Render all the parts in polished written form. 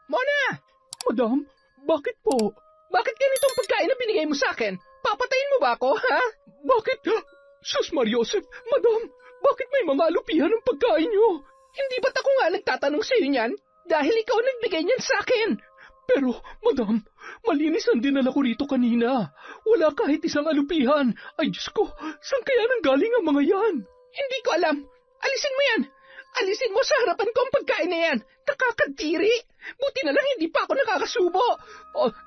Mona! Madam, bakit po? Bakit ganitong pagkain na binigay mo sa akin? Papatayin mo ba ako, ha? Bakit? Sus Mariosep, madam, bakit may mga alupihan ng pagkain niyo? Hindi ba't ako nga nagtatanong sa'yo niyan? Dahil ikaw nagbigay niyan sa akin. Pero, madam, malinis ang dinala ko rito kanina. Wala kahit isang alupihan. Ay, Diyos ko, saan kaya nanggaling ang mga yan? Hindi ko alam. Alisin mo yan. Alisin mo sa harapan ko ang pagkain na yan. Nakakadiri. Buti na lang hindi pa ako nakakasubo.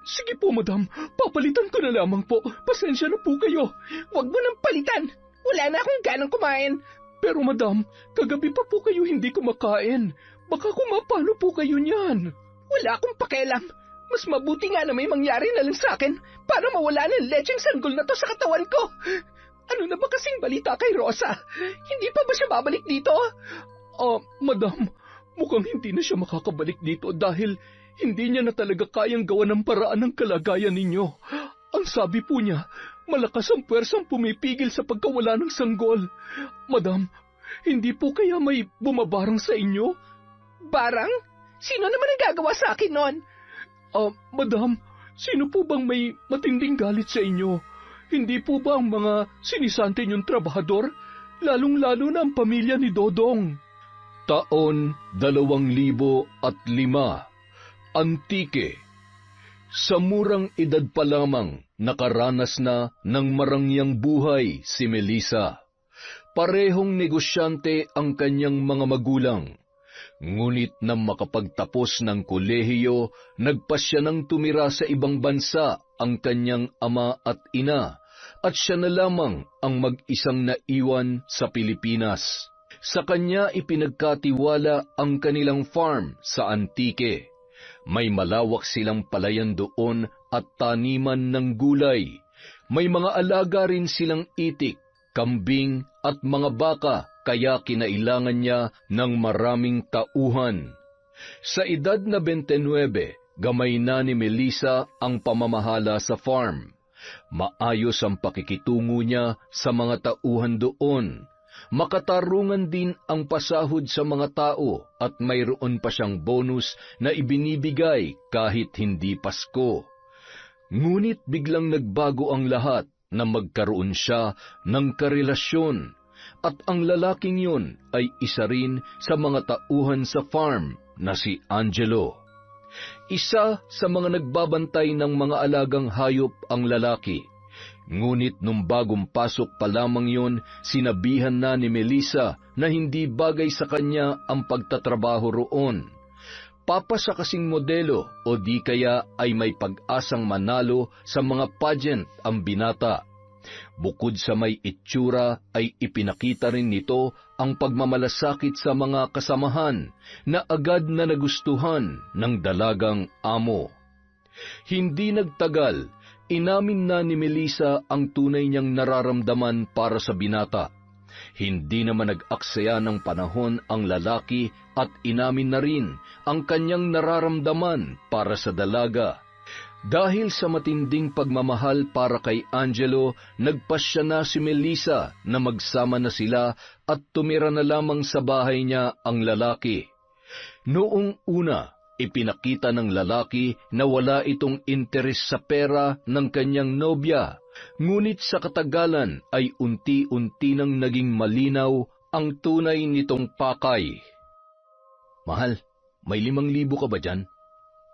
Sige po, madam. Papalitan ko na lamang po. Pasensya na po kayo. Huwag mo nang palitan. Wala na akong ganang kumain. Pero madam, kagabi pa po kayo hindi kumakain. Baka kumapalo po kayo niyan. Wala akong pakialam. Mas mabuti nga na may mangyari na lang sa akin para mawala ng lecheng sanggol na to sa katawan ko. Ano na ba kasing balita kay Rosa? Hindi pa ba siya babalik dito? Madam, mukhang hindi na siya makakabalik dito dahil hindi niya na talaga kayang gawa ng paraan ng kalagayan ninyo. Ang sabi po niya, malakas ang puwersang pumipigil sa pagkawala ng sanggol. Madam, hindi po kaya may bumabarang sa inyo? Barang? Sino naman ang gagawa sa akin nun? Madam, sino po bang may matinding galit sa inyo? Hindi po ba ang mga sinisante niyong trabahador? Lalong-lalo na ang pamilya ni Dodong. Taon 2005, Antique. Sa murang edad pa lamang, nakaranas na ng marangyang buhay si Melissa. Parehong negosyante ang kanyang mga magulang. Ngunit nang makapagtapos ng kolehiyo, nagpasya ng tumira sa ibang bansa ang kanyang ama at ina, at siya na lamang ang mag-isang naiwan sa Pilipinas. Sa kanya ipinagkatiwala ang kanilang farm sa Antique. May malawak silang palayan doon at taniman ng gulay. May mga alaga rin silang itik, kambing at mga baka, kaya kinailangan niya ng maraming tauhan. Sa edad na 29, gamay na ni Melissa ang pamamahala sa farm. Maayos ang pakikitungo niya sa mga tauhan doon. Makatarungan din ang pasahod sa mga tao at mayroon pa siyang bonus na ibinibigay kahit hindi Pasko. Ngunit biglang nagbago ang lahat na magkaroon siya ng karelasyon at ang lalaking yun ay isa rin sa mga tauhan sa farm na si Angelo. Isa sa mga nagbabantay ng mga alagang hayop ang lalaki. Ngunit nung bagong pasok pa lamang yun, sinabihan na ni Melissa na hindi bagay sa kanya ang pagtatrabaho roon. Papasa kasing modelo o di kaya ay may pag-asang manalo sa mga pageant ang binata. Bukod sa may itsura ay ipinakita rin nito ang pagmamalasakit sa mga kasamahan na agad na nagustuhan ng dalagang amo. Hindi nagtagal, inamin na ni Melissa ang tunay niyang nararamdaman para sa binata. Hindi naman nag-aksaya ng panahon ang lalaki at inamin na rin ang kanyang nararamdaman para sa dalaga. Dahil sa matinding pagmamahal para kay Angelo, nagpasya na si Melissa na magsama na sila at tumira na lamang sa bahay niya ang lalaki. Noong una, ipinakita ng lalaki na wala itong interes sa pera ng kanyang nobya, ngunit sa katagalan ay unti-unti nang naging malinaw ang tunay nitong pakay. Mahal, may 5,000 ka ba dyan?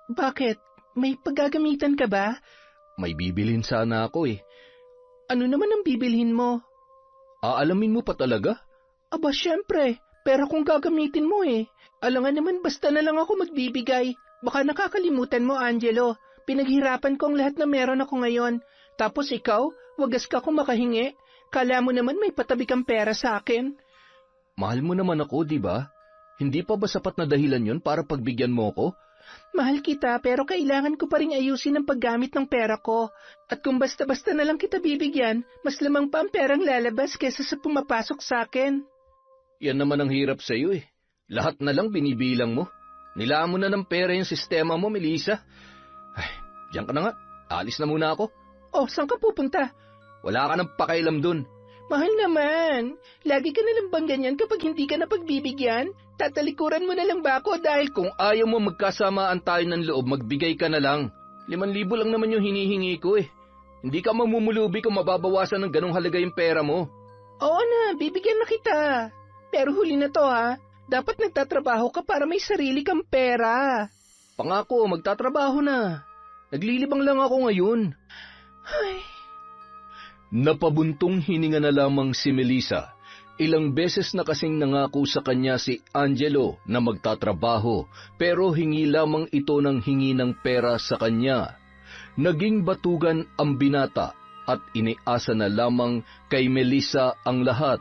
Bakit? May paggagamitan ka ba? May bibilhin sana ako eh. Ano naman ang bibilhin mo? Aalamin mo pa talaga? Aba, syempre. Pero kung gagamitin mo eh. Alangan naman basta na lang ako magbibigay. Baka nakakalimutan mo, Angelo. Pinaghirapan ko ang lahat na meron ako ngayon. Tapos ikaw, wagas ka kung makahingi. Kala mo naman may patabi kang pera sa akin. Mahal mo naman ako, di ba? Hindi pa ba sapat na dahilan yon para pagbigyan mo ako? Mahal kita pero kailangan ko pa rin ayusin ang paggamit ng pera ko. At kung basta-basta na lang kita bibigyan, mas lamang pa ang perang lalabas kesa sa pumapasok sa akin. Yan naman ang hirap sa iyo eh. Lahat na lang binibilang mo. Nilaan mo na ng pera yung sistema mo, Melissa. Ay, diyan ka na nga. Alis na muna ako. Oh, saan ka pupunta? Wala ka nang pakailam dun. Mahal naman. Lagi ka nalang bang ganyan kapag hindi ka napagbibigyan? tatalikuran mo na lang ba ako dahil Kung ayaw mo magkasamaan tayo ng loob, magbigay ka na lang. 5,000 lang naman yung hinihingi ko eh. Hindi ka mamumulubi kung mababawasan ng ganong halaga yung pera mo. Oo na, bibigyan na kita. Pero huli na to ha. Dapat nagtatrabaho ka para may sarili kang pera. Pangako, magtatrabaho na. Naglilibang lang ako ngayon. Ay. Napabuntong hininga na lamang si Melissa. Ilang beses na kasing nangako sa kanya si Angelo na magtatrabaho pero hingi lamang ito ng hingi ng pera sa kanya. Naging batugan ang binata at iniasa na lamang kay Melissa ang lahat.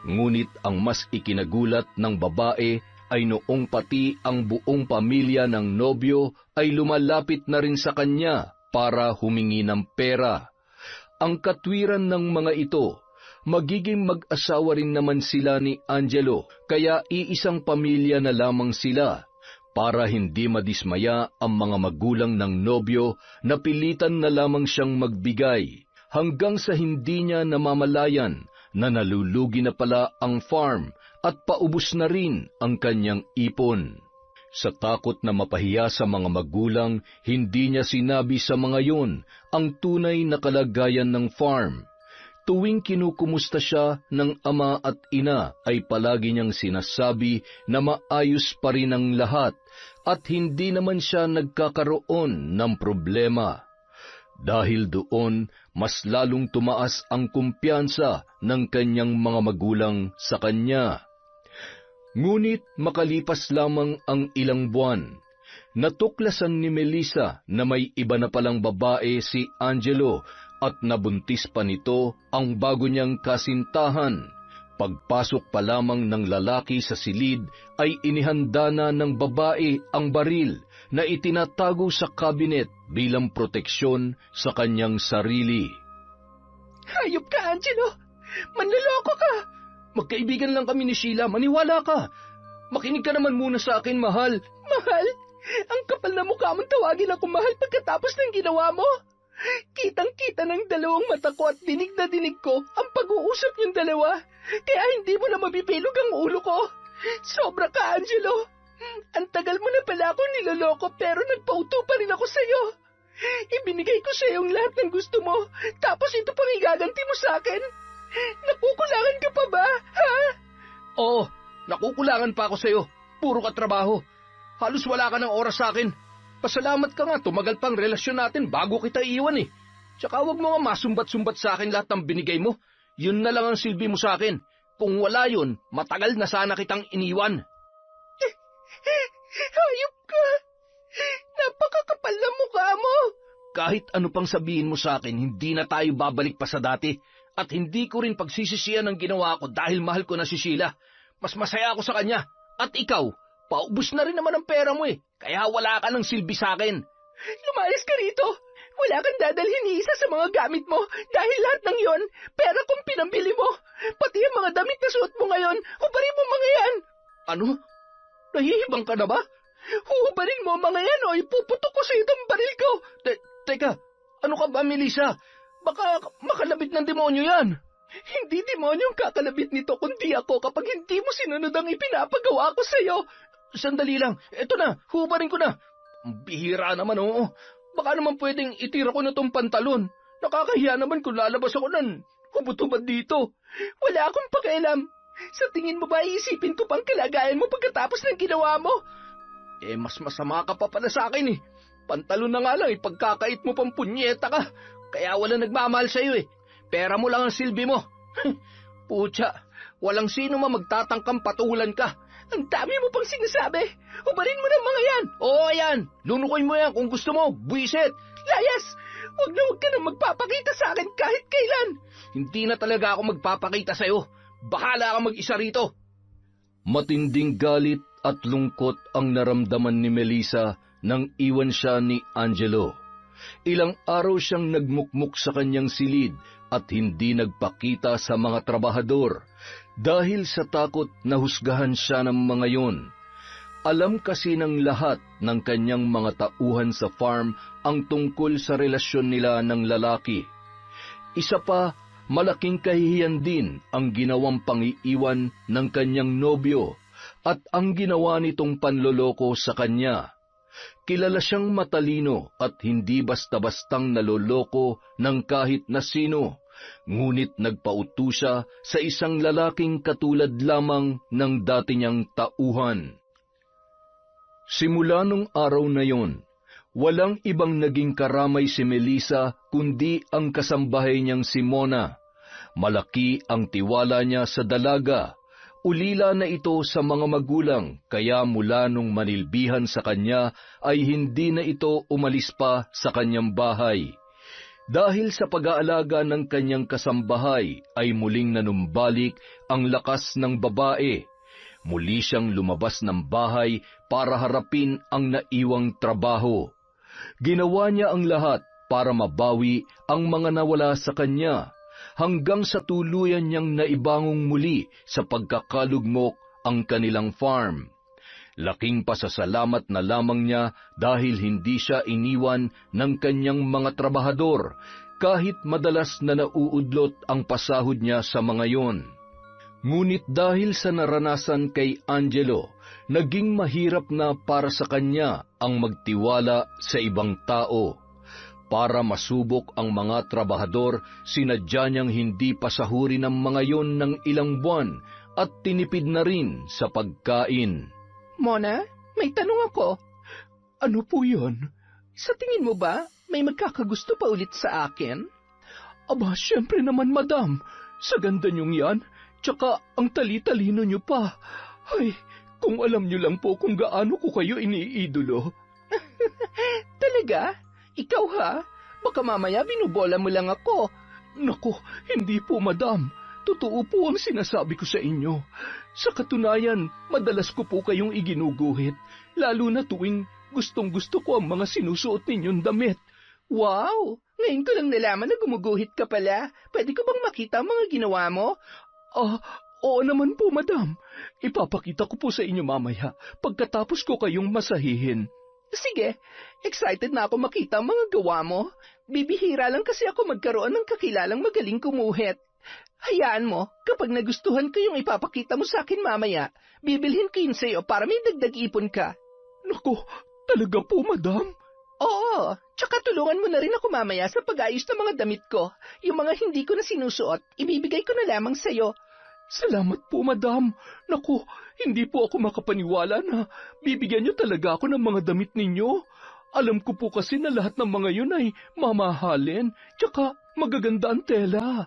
Ngunit ang mas ikinagulat ng babae ay noong pati ang buong pamilya ng nobyo ay lumalapit na rin sa kanya para humingi ng pera. Ang katwiran ng mga ito, magiging mag-asawa rin naman sila ni Angelo, kaya iisang pamilya na lamang sila. Para hindi madismaya ang mga magulang ng nobyo, napilitan na lamang siyang magbigay, hanggang sa hindi niya namamalayan na nalulugi na pala ang farm at paubos na rin ang kanyang ipon. Sa takot na mapahiya sa mga magulang, hindi niya sinabi sa mga yun ang tunay na kalagayan ng farm. Tuwing kinukumusta siya ng ama at ina ay palagi niyang sinasabi na maayos pa rin ang lahat at hindi naman siya nagkakaroon ng problema. Dahil doon, mas lalong tumaas ang kumpiyansa ng kanyang mga magulang sa kanya. Ngunit makalipas lamang ang ilang buwan, natuklasan ni Melissa na may iba na palang babae si Angelo at nabuntis pa nito ang bago niyang kasintahan. Pagpasok pa lamang ng lalaki sa silid ay inihanda na ng babae ang baril na itinatago sa kabinet bilang proteksyon sa kanyang sarili. Hayop ka, Angelo! Manloloko ka! Magkaibigan lang kami ni Sheila, maniwala ka. Makinig ka naman muna sa akin, mahal. Mahal? Ang kapal na mukha mong tawagin ako mahal pagkatapos ng ginawa mo? Kitang-kita ng dalawang mata ko at dinig na dinig ko ang pag-uusap niyong dalawa, kaya hindi mo na mabibilog ang ulo ko. Sobra ka, Angelo. Ang tagal mo na pala akong niloloko pero nagpauto pa rin ako sa'yo. Ibinigay ko sa'yo ang lahat ng gusto mo, tapos ito pang igaganti mo sa akin. Nakukulangan ka pa ba, ha? Oo, nakukulangan pa ako sa'yo. Puro ka trabaho. Halos wala ka ng oras sa akin. Pasalamat ka nga, tumagal pang relasyon natin bago kita iiwan eh. Tsaka huwag mo nga masumbat-sumbat sa akin lahat ng binigay mo. Yun na lang ang silbi mo sa akin. Kung wala yun, matagal na sana kitang iniwan. Hayop ka! Napakakapal na mukha mo! Kahit ano pang sabihin mo sa akin, hindi na tayo babalik pa sa dati. At hindi ko rin pagsisisiyan ang ginawa ko dahil mahal ko na si Sheila. Mas masaya ako sa kanya. At ikaw, paubos na rin naman ang pera mo eh. Kaya wala ka ng silbi sa akin. Lumayas ka rito! Wala kang dadalhin ni isa sa mga gamit mo dahil lahat ng yon, pera kong pinambili mo. Pati ang mga damit na suot mo ngayon, hubarin mo mga yan. Ano? Nahihibang ka na ba? Huhubarin mo mga yan o ipuputok ko sa itong baril ko. Teka, ano ka ba, Melissa? Baka makalabit ng demonyo yan. Hindi demonyo ang kakalabit nito kundi ako kapag hindi mo sinunod ang ipinapagawa ko sa'yo. Sandali lang, eto na, hubarin ko na. Bihira naman, oo. Baka naman pwedeng itira ko na tong pantalon. Nakakahiya naman kung lalabas ako nan hubad-hubad dito. Wala akong pakialam. Sa tingin mo ba iisipin ko pang kalagayan mo pagkatapos ng ginawa mo? Mas masama ka pa pala sa akin eh. Pantalon na nga lang pagkakait mo pang punyeta ka. Kaya wala nagmamahal sa'yo eh. Pera mo lang ang silbi mo. Pucha, walang sino magtatangkang patulan ka. Ang dami mo pang sinasabi. Hubarin mo ng mga yan. Oo, yan. Lunukoy mo yan kung gusto mo. Buisit. Layas! Huwag ka nang magpapakita sa akin kahit kailan. Hindi na talaga ako magpapakita sa'yo. Bahala ka mag-isa rito. Matinding galit at lungkot ang naramdaman ni Melissa nang iwan siya ni Angelo. Ilang araw siyang nagmukmuk sa kanyang silid at hindi nagpakita sa mga trabahador dahil sa takot na husgahan siya ng mga yon. Alam kasi ng lahat ng kanyang mga tauhan sa farm ang tungkol sa relasyon nila ng lalaki. Isa pa, malaking kahihiyan din ang ginawang pangiiwan ng kanyang nobyo at ang ginawa nitong panloloko sa kanya. Kilala siyang matalino at hindi basta-bastang naloloko ng kahit na sino, ngunit nagpauto siya sa isang lalaking katulad lamang ng dati niyang tauhan. Simula nung araw na yon, walang ibang naging karamay si Melissa kundi ang kasambahay niyang si Mona. Malaki ang tiwala niya sa dalaga. Ulila na ito sa mga magulang, kaya mula nung manilbihan sa kanya ay hindi na ito umalis pa sa kanyang bahay. Dahil sa pag-aalaga ng kanyang kasambahay ay muling nanumbalik ang lakas ng babae. Muli siyang lumabas ng bahay para harapin ang naiwang trabaho. Ginawa niya ang lahat para mabawi ang mga nawala sa kanya, hanggang sa tuluyan niyang naibangong muli sa pagkakalugmok ang kanilang farm. Laking pasasalamat na lamang niya dahil hindi siya iniwan ng kanyang mga trabahador, kahit madalas na nauudlot ang pasahod niya sa mga yon. Ngunit dahil sa naranasan kay Angelo, naging mahirap na para sa kanya ang magtiwala sa ibang tao. Para masubok ang mga trabahador, sinadya niyang hindi pasahurin ang mga yon ng ilang buwan at tinipid na rin sa pagkain. Mona, may tanong ako. Ano po yun? Sa tingin mo ba, may magkakagusto pa ulit sa akin? Aba, syempre naman, madam. Sa ganda niyong yan, tsaka ang tali-talino niyo pa. Ay, kung alam niyo lang po kung gaano ko kayo iniidolo. Talaga? Ikaw ha? Baka mamaya binubola mo lang ako. Naku, hindi po, madam. Totoo po ang sinasabi ko sa inyo. Sa katunayan, madalas ko po kayong iginuguhit, lalo na tuwing gustong-gusto ko ang mga sinusuot ninyong damit. Wow! Ngayon ko lang nalaman na gumuguhit ka pala. Pwede ko bang makita ang mga ginawa mo? Oo naman po, madam. Ipapakita ko po sa inyo mamaya pagkatapos ko kayong masahihin. Sige, excited na ako makita ang mga gawa mo. Bibihira lang kasi ako magkaroon ng kakilalang magaling kumuhit. Hayaan mo, kapag nagustuhan ko yung ipapakita mo sa akin mamaya, bibilhin ko yun sa'yo para may dagdag ipon ka. Naku, talaga po, madam? Oo, tsaka tulungan mo na rin ako mamaya sa pag-ayos ng mga damit ko. Yung mga hindi ko na sinusuot, ibibigay ko na lamang sa'yo. Salamat po, madam. Naku, hindi po ako makapaniwala na bibigyan niyo talaga ako ng mga damit ninyo. Alam ko po kasi na lahat ng mga yun ay mamahalin, tsaka magaganda ang tela.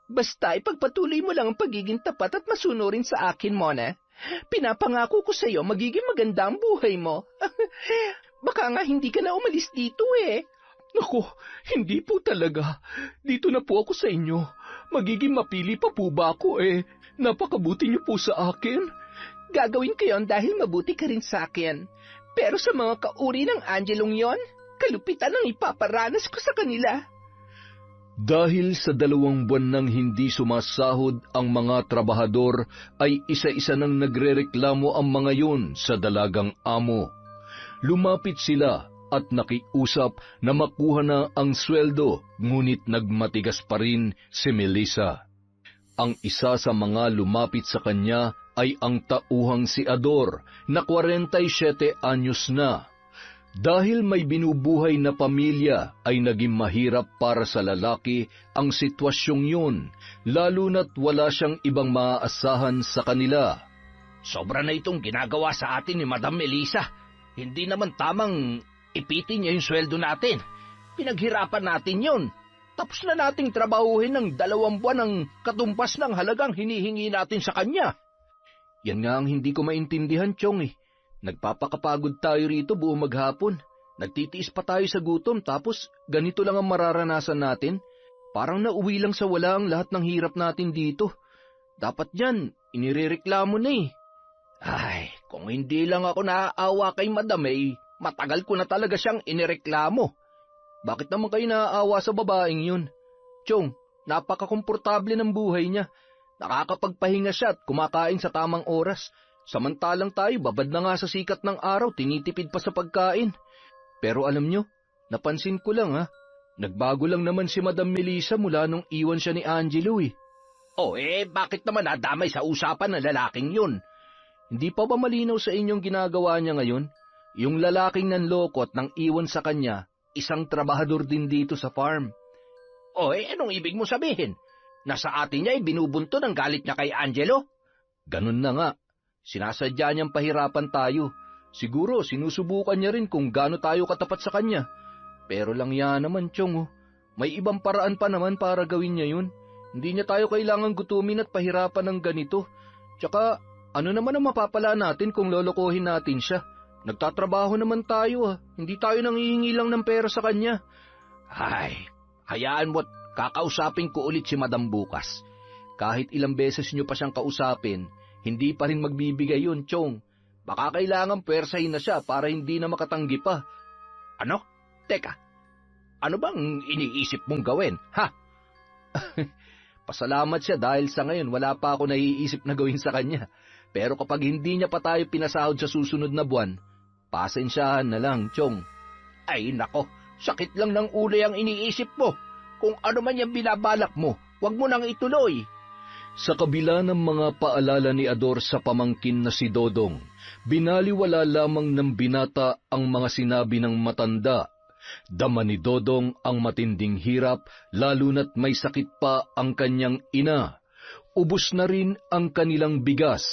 Basta ipagpatuloy mo lang ang pagiging tapat at masunurin sa akin, Mona. Pinapangako ko sa'yo magiging maganda ang buhay mo. Baka nga hindi ka na umalis dito eh. Naku, hindi po talaga. Dito na po ako sa inyo. Magiging mapili pa po ba ako eh? Napakabuti niyo po sa akin. Gagawin ko yon dahil mabuti ka rin sa akin. Pero sa mga kauri ng Angelong yon, kalupitan ang ipaparanas ko sa kanila. Dahil sa 2 buwan nang hindi sumasahod ang mga trabahador, ay isa-isa nang nagrereklamo ang mga yon sa dalagang amo. Lumapit sila at nakiusap na makuha na ang sweldo, ngunit nagmatigas pa rin si Melissa. Ang isa sa mga lumapit sa kanya ay ang tauhang si Ador, na 47 anyos na. Dahil may binubuhay na pamilya, ay naging mahirap para sa lalaki ang sitwasyong yun, lalo na't wala siyang ibang maaasahan sa kanila. Sobra na itong ginagawa sa atin ni Madam Melissa. Hindi naman tamang ipitin niya yung sweldo natin. Pinaghirapan natin yun. Tapos na nating trabahuhin ng 2 buwan ang katumpas ng halagang hinihingi natin sa kanya. Yan nga ang hindi ko maintindihan, Chong eh. Nagpapakapagod tayo rito buong maghapon. Nagtitiis pa tayo sa gutom tapos ganito lang ang mararanasan natin. Parang nauwi lang sa wala ang lahat ng hirap natin dito. Dapat yan, inirereklamo na eh. Ay, kung hindi lang ako naaawa kay Madam matagal ko na talaga siyang inireklamo. Bakit naman kayo naaawa sa babaeng yun? Chong, napakakomportable ng buhay niya. Nakakapagpahinga siya at kumakain sa tamang oras. Samantalang tayo, babad na nga sa sikat ng araw, tinitipid pa sa pagkain. Pero alam nyo, napansin ko lang nagbago lang naman si Madam Melissa mula nung iwan siya ni Angelo eh. Bakit naman nadamay sa usapan ng lalaking yun? Hindi pa ba malinaw sa inyong ginagawa niya ngayon? Yung lalaking nanloko at nang iwan sa kanya, isang trabahador din dito sa farm. O anong ibig mo sabihin? Nasa atin niya ay binubunto ng galit niya kay Angelo? Ganun na nga. Sinasadya niyang pahirapan tayo. Siguro sinusubukan niya rin kung gaano tayo katapat sa kanya. Pero lang yan naman, Chong. May ibang paraan pa naman para gawin niya yun. Hindi niya tayo kailangang gutumin at pahirapan ng ganito. Tsaka, ano naman ang mapapala natin kung lolokohin natin siya? Nagtatrabaho naman tayo. Hindi tayo nanghihingi lang ng pera sa kanya. Ay, hayaan mo't kakausapin ko ulit si Madam bukas. Kahit ilang beses niyo pa siyang kausapin, hindi pa rin magbibigay yun, Chong. Baka kailangan pwersahin na siya para hindi na makatanggi pa. Ano? Teka, ano bang iniisip mong gawin, ha? Pasalamat siya dahil sa ngayon wala pa ako naiisip na gawin sa kanya. Pero kapag hindi niya pa tayo pinasahod sa susunod na buwan, pasensyahan na lang, Chong. Ay nako, sakit lang ng ulo ang iniisip mo. Kung ano man yung binabalak mo, huwag mo nang ituloy. Sa kabila ng mga paalala ni Ador sa pamangkin na si Dodong, binaliwala lamang ng binata ang mga sinabi ng matanda. Dama ni Dodong ang matinding hirap, lalo na't may sakit pa ang kanyang ina. Ubos na rin ang kanilang bigas.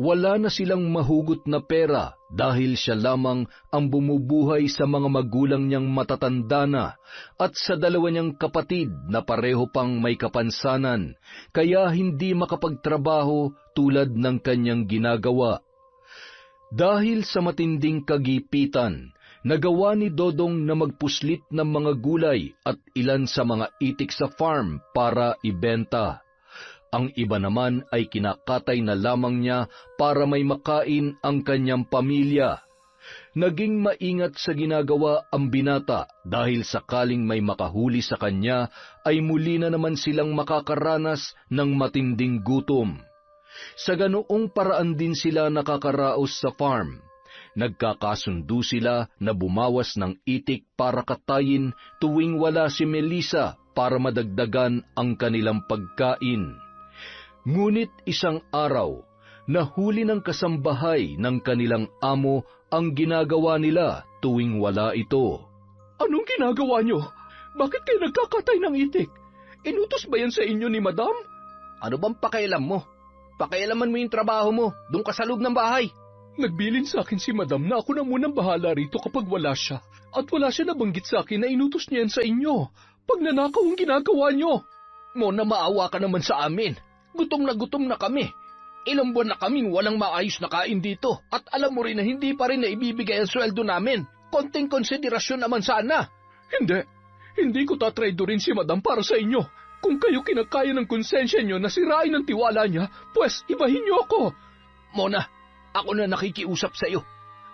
Wala na silang mahugot na pera dahil siya lamang ang bumubuhay sa mga magulang niyang matatanda na at sa dalawa niyang kapatid na pareho pang may kapansanan, kaya hindi makapagtrabaho tulad ng kanyang ginagawa. Dahil sa matinding kagipitan, nagawa ni Dodong na magpuslit ng mga gulay at ilan sa mga itik sa farm para ibenta. Ang iba naman ay kinakatay na lamang niya para may makain ang kanyang pamilya. Naging maingat sa ginagawa ang binata dahil sakaling may makahuli sa kanya ay muli na naman silang makakaranas ng matinding gutom. Sa ganoong paraan din sila nakakaraos sa farm. Nagkakasundo sila na bumawas ng itik para katayin tuwing wala si Melissa para madagdagan ang kanilang pagkain. Ngunit isang araw, nahuli ng kasambahay ng kanilang amo ang ginagawa nila tuwing wala ito. Anong ginagawa niyo? Bakit kayo nagkakatay ng itik? Inutos ba yan sa inyo ni Madam? Ano bang pakialam mo? Pakialaman mo yung trabaho mo, doon ka sa loob ng bahay. Nagbilin sa akin si Madam na ako na munang bahala rito kapag wala siya. At wala siya nabanggit sa akin na inutos niya yan sa inyo. Pagnanakaw ang ginagawa niyo. Mona, maawa ka naman sa amin. Gutom na kami. Ilang buwan na kaming walang maayos na kain dito. At alam mo rin na hindi pa rin na ibibigay ang sweldo namin. Konting konsiderasyon naman sana. Hindi ko tatraydo rin si Madam para sa inyo. Kung kayo kinakaya ng konsensya niyo na sirain ang tiwala niya, pues ibahin niyo ako. Mona, ako na nakikiusap sa iyo.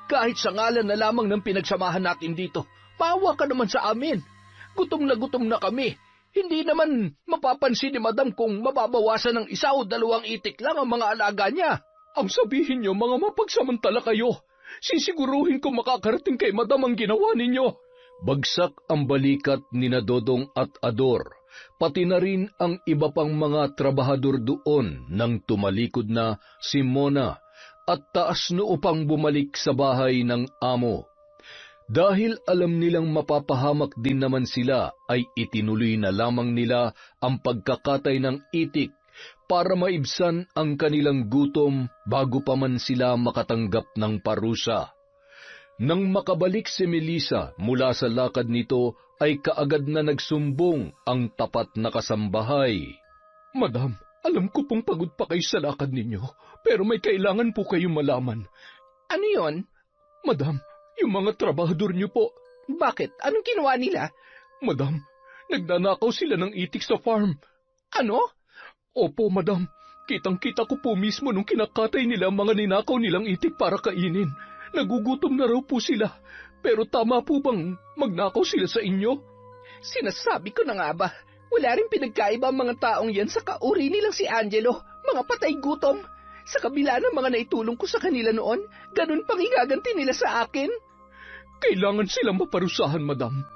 Kahit sa ngalan na lamang ng pinagsamahan natin dito, maawa ka naman sa amin. Gutom na kami. Hindi naman mapapansin ni Madam kung mababawasan ng 1 o 2 itik lang ang mga alaga niya. Ang sabihin niyo, mga mapagsamantala kayo. Sisiguruhin kong makakarating kay Madam ang ginawa ninyo. Bagsak ang balikat ni Dodong at Ador, pati na rin ang iba pang mga trabahador doon nang tumalikod na si Mona at taas noo pang bumalik sa bahay ng amo. Dahil alam nilang mapapahamak din naman sila, ay itinuloy na lamang nila ang pagkakatay ng itik para maibsan ang kanilang gutom bago pa man sila makatanggap ng parusa. Nang makabalik si Melissa mula sa lakad nito, ay kaagad na nagsumbong ang tapat na kasambahay. Madam, alam ko pong pagod pa kayo sa lakad ninyo, pero may kailangan po kayong malaman. Ano yon? Madam, yung mga trabahador niyo po. Bakit? Anong ginawa nila? Madam, nagnanakaw sila ng itik sa farm. Ano? Opo, Madam. Kitang-kita ko po mismo nung kinakatay nila ang mga ninakaw nilang itik para kainin. Nagugutom na raw po sila. Pero tama po bang magnakaw sila sa inyo? Sinasabi ko na nga ba, wala rin pinagkaiba ang mga taong yan sa kauri nilang si Angelo, mga patay gutom. Sa kabila ng mga naitulong ko sa kanila noon, ganun pang igaganti nila sa akin. Kailangan silang maparusahan, Madam.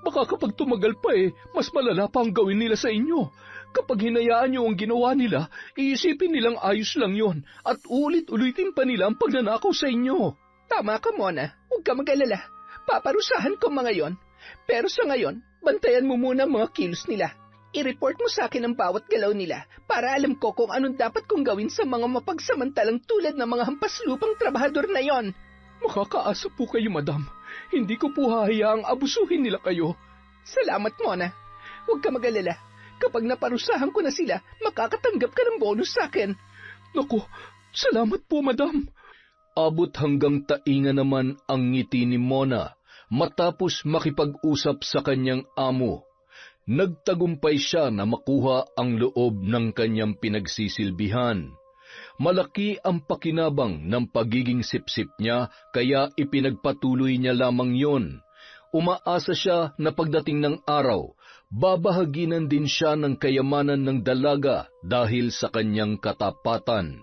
Baka kapag tumagal pa mas malala pa ang gawin nila sa inyo. Kapag hinayaan niyo ang ginawa nila, iisipin nilang ayos lang yon at ulit-ulitin pa nila ang pagnanakaw sa inyo. Tama ka, Mona. Huwag ka mag-alala. Paparusahan ko mga yon. Pero sa ngayon, bantayan mo muna ang mga kilos nila. I-report mo sa akin ang bawat galaw nila para alam ko kung anong dapat kong gawin sa mga mapagsamantalang tulad ng mga hampaslupang trabahador na yon. Makakaasa po kayo, madam. Hindi ko po hahayaang abusuhin nila kayo. Salamat, Mona. Huwag ka mag-alala. Kapag naparusahan ko na sila, makakatanggap ka ng bonus sa akin. Naku, salamat po, madam. Abot hanggang tainga naman ang ngiti ni Mona matapos makipag-usap sa kanyang amo. Nagtagumpay siya na makuha ang loob ng kanyang pinagsisilbihan. Malaki ang pakinabang ng pagiging sipsip niya kaya ipinagpatuloy niya lamang yon. Umaasa siya na pagdating ng araw, babahaginan din siya ng kayamanan ng dalaga dahil sa kanyang katapatan.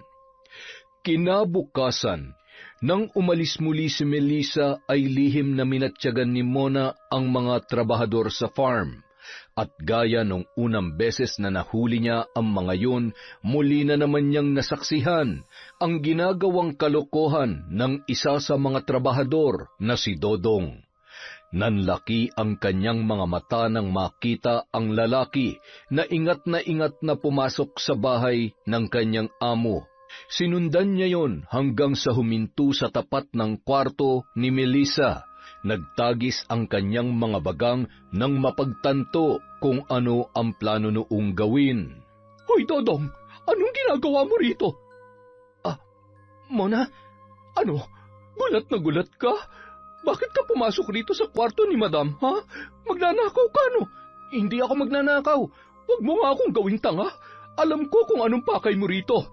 Kinabukasan, nang umalis muli si Melissa ay lihim na minatyagan ni Mona ang mga trabahador sa farm. At gaya nung unang beses na nahuli niya ang mga yun, muli na naman niyang nasaksihan ang ginagawang kalokohan ng isa sa mga trabahador na si Dodong. Nanlaki ang kanyang mga mata nang makita ang lalaki na ingat na pumasok sa bahay ng kanyang amo. Sinundan niya yon hanggang sa huminto sa tapat ng kwarto ni Melissa. Nagtagis ang kanyang mga bagang nang mapagtanto kung ano ang plano noong gawin. Hoy, Dodong! Anong ginagawa mo rito? Mona? Ano? Gulat na gulat ka? Bakit ka pumasok rito sa kwarto ni Madam, ha? Magnanakaw ka, no? Hindi ako magnanakaw. Huwag mo nga akong gawing tanga. Alam ko kung anong pakay mo rito.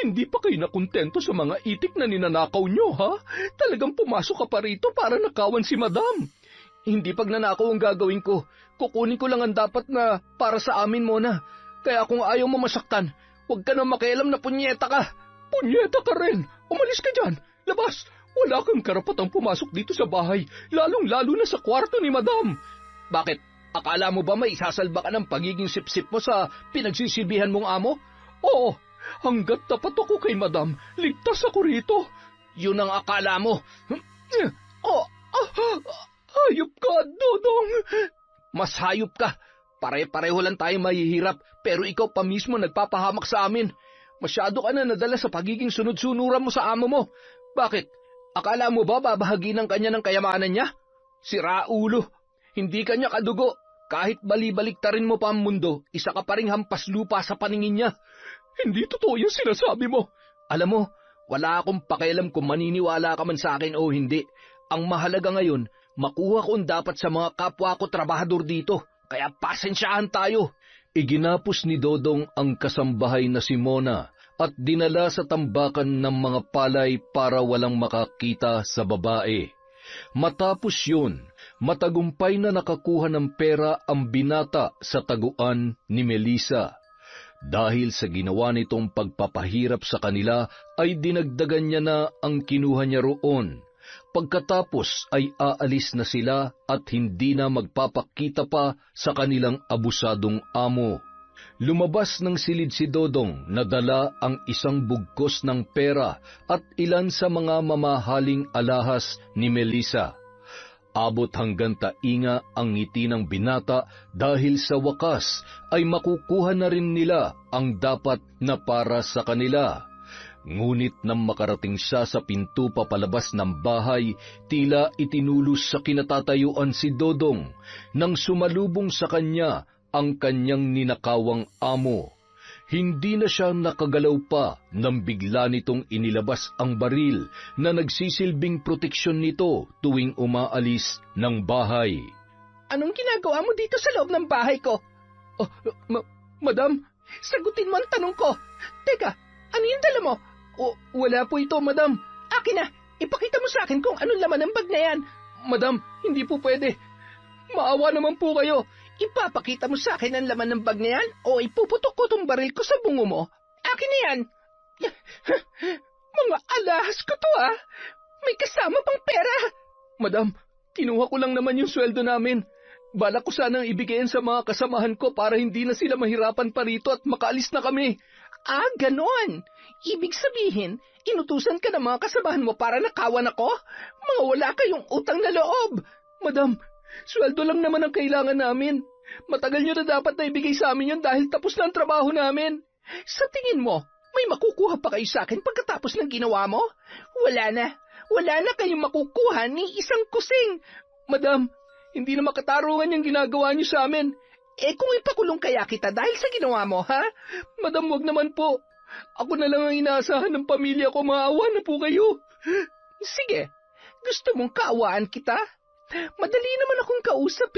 Hindi pa kayo nakontento sa mga itik na ninanakaw nyo, ha? Talagang pumasok ka pa rito para nakawan si Madam. Hindi pagnanakaw ang gagawin ko. Kukunin ko lang ang dapat na para sa amin, Mona. Kaya kung ayaw mo masaktan, huwag ka na makialam na punyeta ka. Punyeta ka rin! Umalis ka dyan! Labas! Wala kang karapatang pumasok dito sa bahay, lalong-lalo na sa kwarto ni Madam. Bakit? Akala mo ba may isasalba ka ng pagiging sipsip mo sa pinagsisilbihan mong amo? Oo, hanggat tapat ako kay Madam, ligtas ako rito. Yun ang akala mo. Hayop ka, Dodong! Mas hayop ka. Pare-pareho lang tayo mahihirap, pero ikaw pa mismo nagpapahamak sa amin. Masyado ka na nadala sa pagiging sunod-sunuran mo sa amo mo. Bakit? Akala mo ba babahaginan kanya ng kayamanan niya? Sira ulo. Hindi kanya kadugo. Kahit bali-baliktarin mo pa ang mundo, isa ka pa ring hampas lupa sa paningin niya. Hindi totoo yung sinasabi mo. Alam mo, wala akong pakialam kung maniniwala ka man sa akin o hindi. Ang mahalaga ngayon, makuha ko ang dapat sa mga kapwa ko trabahador dito. Kaya pasensyahan tayo. Iginapos ni Dodong ang kasambahay na si Mona at dinala sa tambakan ng mga palay para walang makakita sa babae. Matapos yun, matagumpay na nakakuha ng pera ang binata sa taguan ni Melissa. Dahil sa ginawa nitong pagpapahirap sa kanila, ay dinagdagan niya na ang kinuha niya roon. Pagkatapos ay aalis na sila at hindi na magpapakita pa sa kanilang abusadong amo. Lumabas ng silid si Dodong na dala ang isang bugkos ng pera at ilan sa mga mamahaling alahas ni Melissa. Abot hanggang tainga ang ngiti ng binata dahil sa wakas ay makukuha na rin nila ang dapat na para sa kanila. Ngunit nang makarating siya sa pinto papalabas ng bahay, tila itinulos sa kinatatayuan si Dodong nang sumalubong sa kanya ang kanyang ninakawang amo. Hindi na siya nakagalaw pa nang bigla nitong inilabas ang baril na nagsisilbing proteksyon nito tuwing umaalis ng bahay. Anong ginagawa mo dito sa loob ng bahay ko? Madam? Sagutin mo ang tanong ko. Teka, ano yung dala mo? Wala po ito, Madam. Akin na, ipakita mo sa akin kung anong laman ng bag na yan. Madam, hindi po pwede. Maawa naman po kayo. Ipapakita mo sa akin ang laman ng bag na yan o ipuputok ko tong baril ko sa bungo mo? Akin na yan. Mga alahas ko to, ah. May kasama pang pera. Madam, Kinuha ko lang naman yung sweldo namin. Balak ko sanang ibigay sa mga kasamahan ko para hindi na sila mahirapan pa rito at makaalis na kami. Ah, ganon. Ibig sabihin, inutusan ka ng mga kasamahan mo para nakawan ako? Mga wala kayong utang na loob. Madam, sweldo lang naman ang kailangan namin. Matagal nyo na dapat na ibigay sa amin yun dahil tapos na ang trabaho namin. Sa tingin mo, may makukuha pa kayo sa akin pagkatapos ng ginawa mo? Wala na. Wala na kayong makukuha ni isang kusing. Madam, hindi na makatarungan yung ginagawa niyo sa amin. Kung ipakulong kaya kita dahil sa ginawa mo, ha? Madam, wag naman po. Ako na lang ang inaasahan ng pamilya ko. Maawa na po kayo. Sige, gusto mong kaawaan kita? Madali naman akong kausap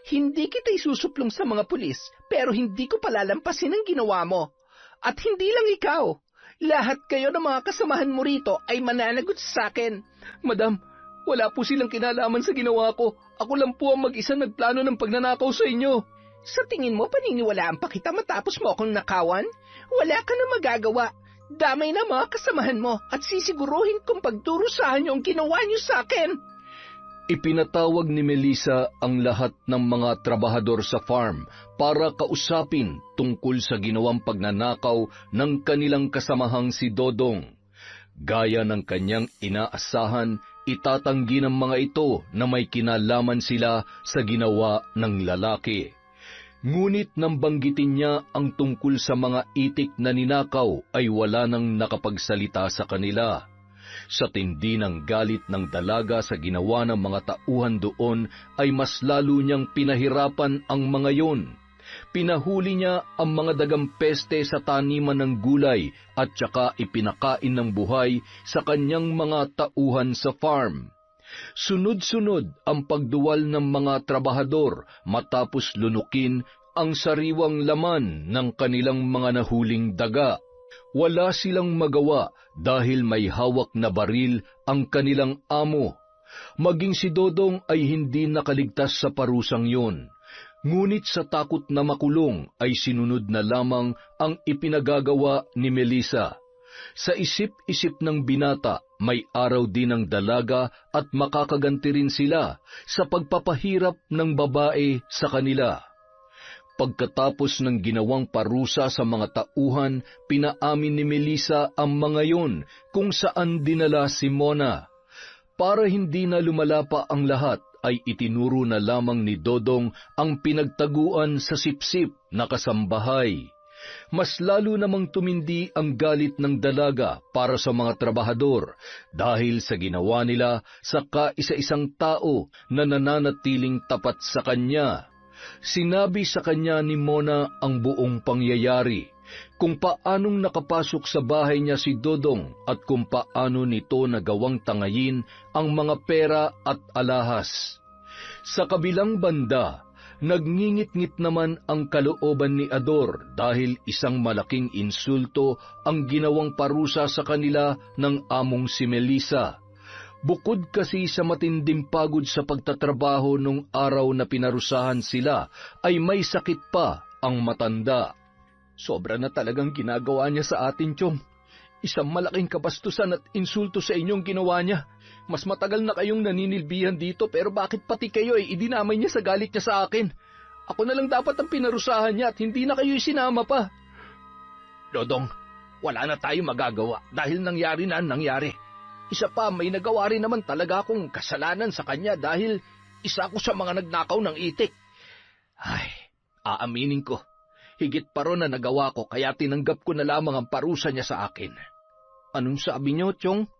Hindi kita isusuplong sa mga pulis, pero hindi ko palalampasin ang ginawa mo. At hindi lang ikaw. Lahat kayo ng mga kasamahan mo rito ay mananagot sa akin. Madam, wala po silang kinalaman sa ginawa ko. Ako lang po ang mag-isa nagplano ng pagnanakaw sa inyo. Sa tingin mo, paniniwalaan pa kita matapos mo akong nakawan? Wala ka na magagawa. Damay na mga kasamahan mo at sisiguruhin kong pagdurusahan niyo ang ginawa niyo sa akin. Ipinatawag ni Melissa ang lahat ng mga trabahador sa farm para kausapin tungkol sa ginawang pagnanakaw ng kanilang kasamahang si Dodong. Gaya ng kanyang inaasahan, itatanggi ng mga ito na may kinalaman sila sa ginawa ng lalaki. Ngunit nang banggitin niya ang tungkol sa mga itik na ninakaw ay wala nang nakapagsalita sa kanila. Sa tindi ng galit ng dalaga sa ginawa ng mga tauhan doon ay mas lalo niyang pinahirapan ang mga yon. Pinahuli niya ang mga dagang peste sa taniman ng gulay at saka ipinakain ng buhay sa kanyang mga tauhan sa farm. Sunod-sunod ang pagduwal ng mga trabahador matapos lunukin ang sariwang laman ng kanilang mga nahuling daga. Wala silang magawa dahil may hawak na baril ang kanilang amo. Maging si Dodong ay hindi nakaligtas sa parusang yun. Ngunit sa takot na makulong ay sinunod na lamang ang ipinagagawa ni Melissa. Sa isip-isip ng binata, may araw din ang dalaga at makakaganti rin sila sa pagpapahirap ng babae sa kanila. Pagkatapos ng ginawang parusa sa mga tauhan, pinaamin ni Melissa ang mga yon kung saan dinala si Mona. Para hindi na lumala pa ang lahat, ay itinuro na lamang ni Dodong ang pinagtaguan sa sipsip na kasambahay. Mas lalo namang tumindi ang galit ng dalaga para sa mga trabahador dahil sa ginawa nila sa kaisa-isang tao na nananatiling tapat sa kanya. Sinabi sa kanya ni Mona ang buong pangyayari, kung paanong nakapasok sa bahay niya si Dodong at kung paano nito nagawang tangayin ang mga pera at alahas. Sa kabilang banda, nagngingit-ngit naman ang kalooban ni Ador dahil isang malaking insulto ang ginawang parusa sa kanila ng among si Melissa. Bukod kasi sa matinding pagod sa pagtatrabaho nung araw na pinarusahan sila, ay may sakit pa ang matanda. Sobra na talagang ginagawa niya sa atin, Chong. Isang malaking kabastusan at insulto sa inyong ginawa niya. Mas matagal na kayong naninilbihan dito pero bakit pati kayo ay idinamay niya sa galit niya sa akin? Ako na lang dapat ang pinarusahan niya at hindi na kayo isinama pa. Dodong, wala na tayo magagawa dahil nangyari na ang nangyari. Isa pa, may nagawa rin naman talaga akong kasalanan sa kanya dahil isa ko sa mga nagnakaw ng itik. Ay, aaminin ko, higit pa ron na nagawa ko kaya tinanggap ko na lamang ang parusa niya sa akin. Anong sabi niyo, Chong?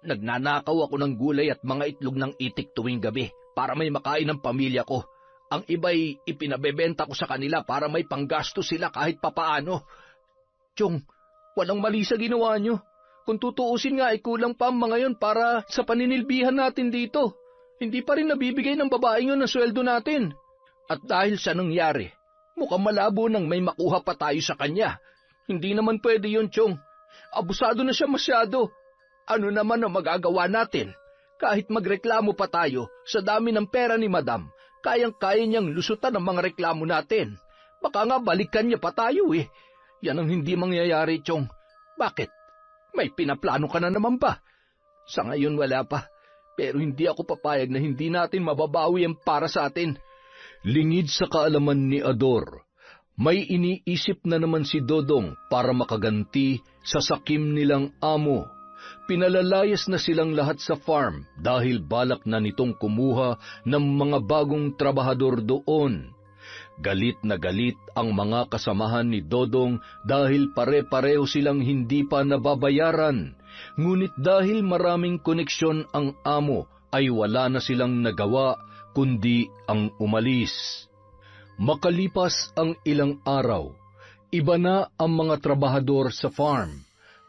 Nagnanakaw ako ng gulay at mga itlog ng itik tuwing gabi para may makain ng pamilya ko. Ang iba'y ipinabebenta ko sa kanila para may panggasto sila kahit papaano. Chong, walang mali sa ginawa niyo. Kung tutuusin nga, ay kulang pa ang mga yon para sa paninilbihan natin dito. Hindi pa rin nabibigay ng babaeng yun ang sweldo natin. At dahil sa nangyari, mukhang malabo nang may makuha pa tayo sa kanya. Hindi naman pwede yun, Chong. Abusado na siya masyado. Ano naman ang magagawa natin? Kahit magreklamo pa tayo sa dami ng pera ni Madam, kayang-kaya niyang lusutan ang mga reklamo natin. Baka nga balikan niya pa tayo Yan ang hindi mangyayari, Chong. Bakit? May pinaplano ka na naman ba? Sa ngayon wala pa. Pero hindi ako papayag na hindi natin mababawi ang para sa atin. Lingid sa kaalaman ni Ador, may iniisip na naman si Dodong para makaganti sa sakim nilang amo. Pinalalayas na silang lahat sa farm dahil balak na nitong kumuha ng mga bagong trabahador doon. Galit na galit ang mga kasamahan ni Dodong dahil pare-pareho silang hindi pa nababayaran. Ngunit dahil maraming koneksyon ang amo ay wala na silang nagawa kundi ang umalis. Makalipas ang ilang araw, iba na ang mga trabahador sa farm.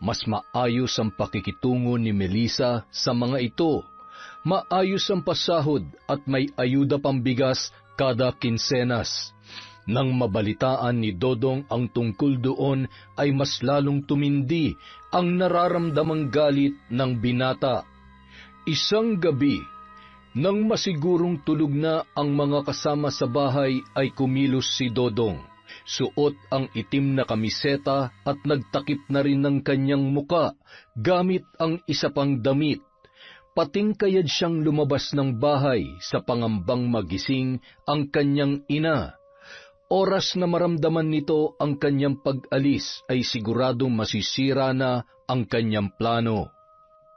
Mas maayos ang pakikitungo ni Melissa sa mga ito. Maayos ang pasahod at may ayuda pambigas kada kinsenas. Nang mabalitaan ni Dodong ang tungkol doon ay mas lalong tumindi ang nararamdamang galit ng binata. Isang gabi, nang masigurong tulog na ang mga kasama sa bahay ay kumilos si Dodong. Suot ang itim na kamiseta at nagtakip na rin ng kanyang muka gamit ang isa pang damit. Patingkayad siyang lumabas ng bahay sa pangambang magising ang kanyang ina. Oras na maramdaman nito ang kanyang pag-alis ay siguradong masisira na ang kanyang plano.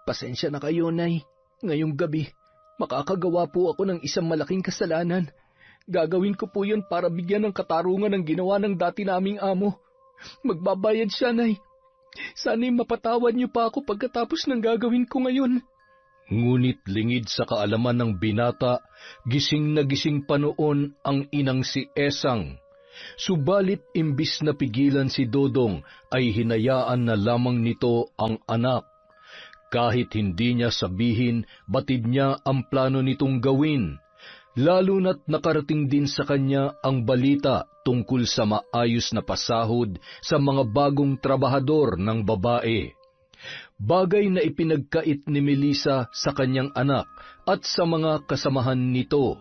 Pasensya na kayo, Nay. Ngayong gabi, makakagawa po ako ng isang malaking kasalanan. Gagawin ko po yun para bigyan ng katarungan ang ginawa ng dati naming amo. Magbabayad siya, Nay. Sana'y mapatawad niyo pa ako pagkatapos ng gagawin ko ngayon. Ngunit lingid sa kaalaman ng binata, gising na gising pa noon ang inang si Esang. Subalit imbis na pigilan si Dodong ay hinayaan na lamang nito ang anak. Kahit hindi niya sabihin, batid niya ang plano nitong gawin. Lalo na't nakarating din sa kanya ang balita tungkol sa maayos na pasahod sa mga bagong trabahador ng babae. Bagay na ipinagkait ni Melissa sa kanyang anak at sa mga kasamahan nito.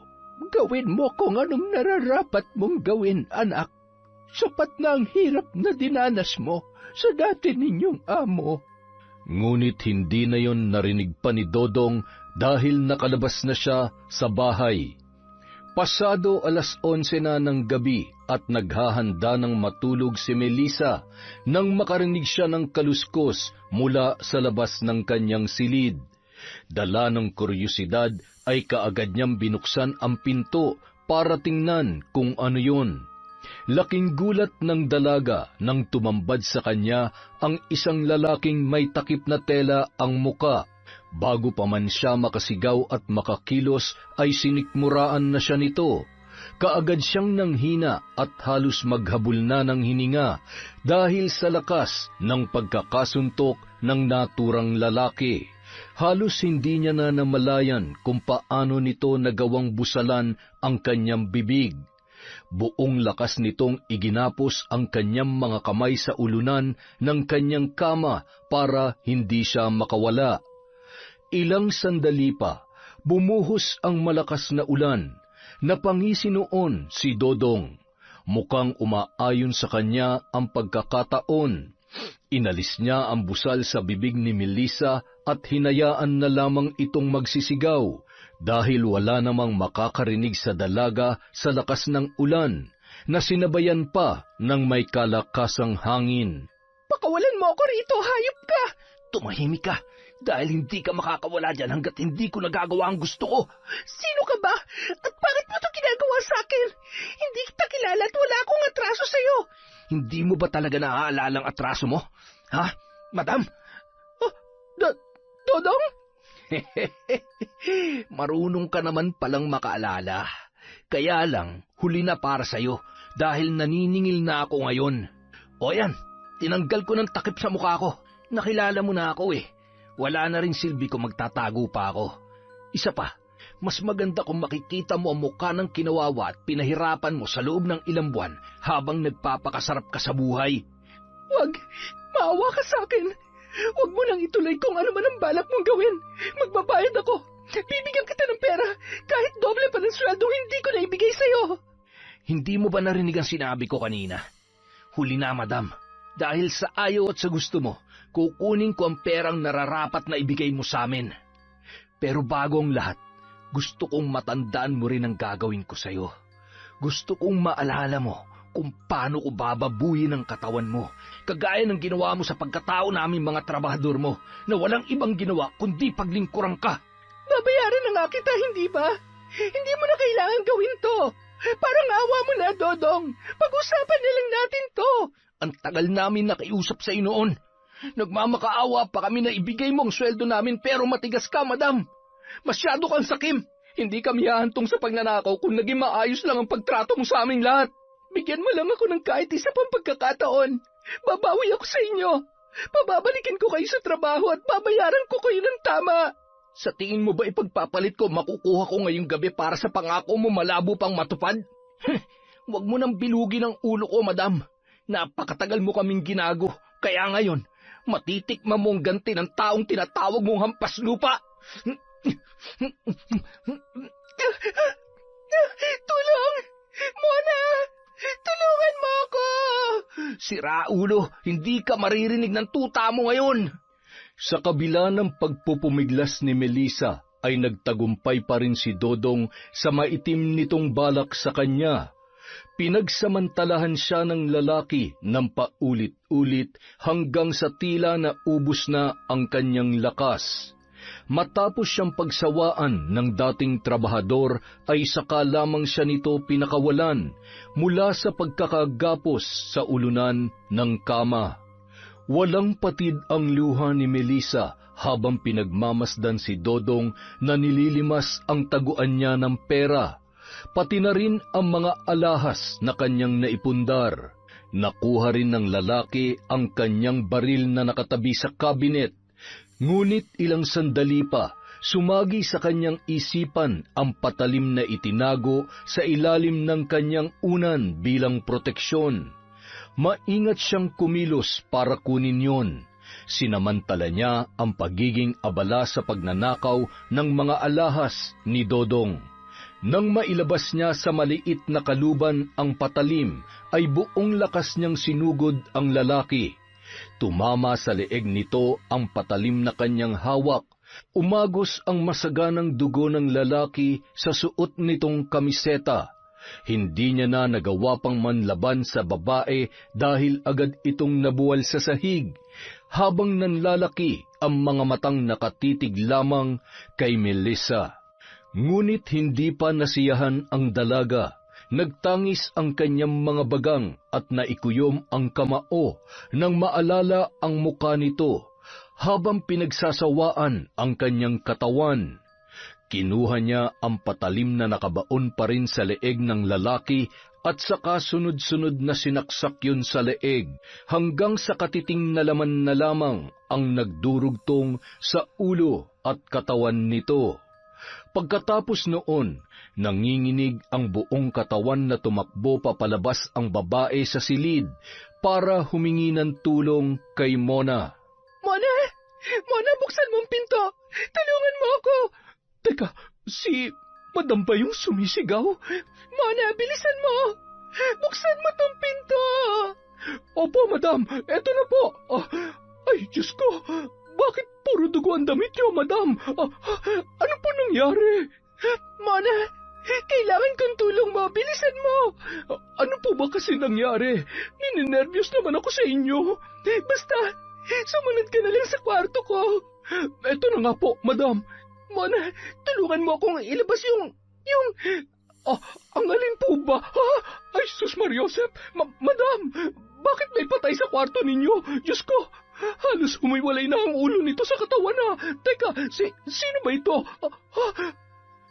Gawin mo kung anong nararapat mong gawin, anak. Sapat na ang hirap na dinanas mo sa dati ninyong amo. Ngunit hindi na yon narinig pa ni Dodong dahil nakalabas na siya sa bahay. Pasado 11:00 na ng gabi at naghahanda ng matulog si Melissa nang makarinig siya ng kaluskos mula sa labas ng kanyang silid. Dala ng kuryosidad ay kaagad niyang binuksan ang pinto para tingnan kung ano yun. Laking gulat ng dalaga nang tumambad sa kanya ang isang lalaking may takip na tela ang muka. Bago pa man siya makasigaw at makakilos ay sinikmuraan na siya nito. Kaagad siyang nanghina at halos maghabol na ng hininga dahil sa lakas ng pagkakasuntok ng naturang lalaki. Halos hindi niya na namalayan kung paano nito nagawang busalan ang kanyang bibig. Buong lakas nitong iginapos ang kanyang mga kamay sa ulunan ng kanyang kama para hindi siya makawala. Ilang sandali pa, bumuhos ang malakas na ulan. Napangisi noon si Dodong. Mukhang umaayon sa kanya ang pagkakataon. Inalis niya ang busal sa bibig ni Melissa at hinayaan na lamang itong magsisigaw dahil wala namang makakarinig sa dalaga sa lakas ng ulan na sinabayan pa ng may kalakasang hangin. Pakawalan mo ako rito, hayop ka! Tumahimik ka, dahil hindi ka makakawala dyan hanggat hindi ko nagagawa ang gusto ko. Sino ka ba? At bakit mo ito ginagawa sa akin? Hindi kita kilala at wala akong atraso sa'yo. Hindi mo ba talaga naaalala ang atraso mo? Ha, madam? Oh, Dodong? Marunong ka naman palang makaalala. Kaya lang, huli na para sa'yo dahil naniningil na ako ngayon. O yan, tinanggal ko ng takip sa mukha ko. Nakilala mo na ako eh. Wala na rin silbi kung magtatago pa ako. Isa pa, mas maganda kung makikita mo ang mukha ng kinawawa at pinahirapan mo sa loob ng ilang buwan habang nagpapakasarap ka sa buhay. Wag! Maawa ka sa akin! Huwag mo nang ituloy kung ano man ang balak mong gawin. Magbabayad ako. Bibigyan kita ng pera kahit doble pa ng sweldong hindi ko na ibigay sa'yo. Hindi mo ba narinig ang sinabi ko kanina? Huli na, madam. Dahil sa ayaw at sa gusto mo, kukunin ko ang perang nararapat na ibigay mo sa amin. Pero bago ang lahat, gusto kong matandaan mo rin ang gagawin ko sa'yo. Gusto kong maalala mo kung paano ko bababuyin ang katawan mo, kagaya ng ginawa mo sa pagkatao namin mga trabahador mo, na walang ibang ginawa kundi paglingkuran ka. Babayaran na nga kita, hindi ba? Hindi mo na kailangan gawin to. Parang awa mo na, Dodong. Pag-usapan na lang natin to. Ang tagal namin nakiusap sa noon. Nagmamakaawa pa kami na ibigay mo ang sweldo namin pero matigas ka, madam. Masyado kang sakim. Hindi kami hahantong sa pagnanakaw kung naging maayos lang ang pagtrato mo sa aming lahat. Bigyan mo lang ako ng kahit isa pang pagkakataon. Babawi ako sa inyo. Pababalikin ko kayo sa trabaho at babayaran ko kayo ng tama. Sa tingin mo ba ipagpapalit ko makukuha ko ngayong gabi para sa pangako mo malabo pang matupad? Huwag mo nang bilugin ang ulo ko, madam. Napakatagal mo kaming ginago. Kaya ngayon, matitikman mo ang ganti ng taong tinatawag mong hampas lupa. Tulong! Mona! Tulungan mo ako! Sira ulo, hindi ka maririnig ng tuta mo ngayon. Sa kabila ng pagpupumiglas ni Melissa, ay nagtagumpay pa rin si Dodong sa maitim nitong balak sa kanya. Pinagsamantalahan siya ng lalaki ng paulit-ulit hanggang sa tila na ubos na ang kanyang lakas. Matapos siyang pagsawaan ng dating trabahador ay saka lamang siya nito pinakawalan mula sa pagkakagapos sa ulunan ng kama. Walang patid ang luha ni Melissa habang pinagmamasdan si Dodong na nililimas ang taguan niya ng pera, pati na rin ang mga alahas na kanyang naipundar. Nakuha rin ng lalaki ang kanyang baril na nakatabi sa kabinet, ngunit ilang sandali pa, sumagi sa kanyang isipan ang patalim na itinago sa ilalim ng kanyang unan bilang proteksyon. Maingat siyang kumilos para kunin yon. Sinamantala niya ang pagiging abala sa pagnanakaw ng mga alahas ni Dodong. Nang mailabas niya sa maliit na kaluban ang patalim, ay buong lakas niyang sinugod ang lalaki. Tumama sa leeg nito ang patalim na kanyang hawak. Umagos ang masaganang dugo ng lalaki sa suot nitong kamiseta. Hindi niya na nagawa pang manlaban sa babae dahil agad itong nabuwal sa sahig, habang nanlalaki ang mga matang nakatitig lamang kay Melissa. Ngunit hindi pa nasiyahan ang dalaga. Nagtangis ang kanyang mga bagang at naikuyom ang kamao nang maalala ang muka nito, habang pinagsasawaan ang kanyang katawan. Kinuha niya ang patalim na nakabaon pa rin sa leeg ng lalaki at saka sunod-sunod na sinaksak yun sa leeg hanggang sa katiting na laman na lamang ang nagdurugtong sa ulo at katawan nito. Pagkatapos noon, nanginginig ang buong katawan na tumakbo papalabas ang babae sa silid para humingi ng tulong kay Mona. Mona! Mona, buksan mo ang pinto! Tulungan mo ako! Teka, si Madam ba yung sumisigaw? Mona, bilisan mo! Buksan mo tong pinto! Opo, Madam. Eto na po. Ay, Diyos ko. Bakit puro dugo ang damit niyo, Madam? Ano po nangyari? Mona, kailangan kong tulong mo. Bilisan mo! Ano po ba kasi nangyari? Ninenervyos naman ako sa inyo. Basta, sumunod ka na lang sa kwarto ko. Eto na nga po, Madam. Mona, tulungan mo akong ilabas yung... Ang alin po ba? Ay, Sus Mariosep! Madam, bakit may patay sa kwarto ninyo? Diyos ko, halos humiwalay na ang ulo nito sa katawan na. Teka, sino ba ito?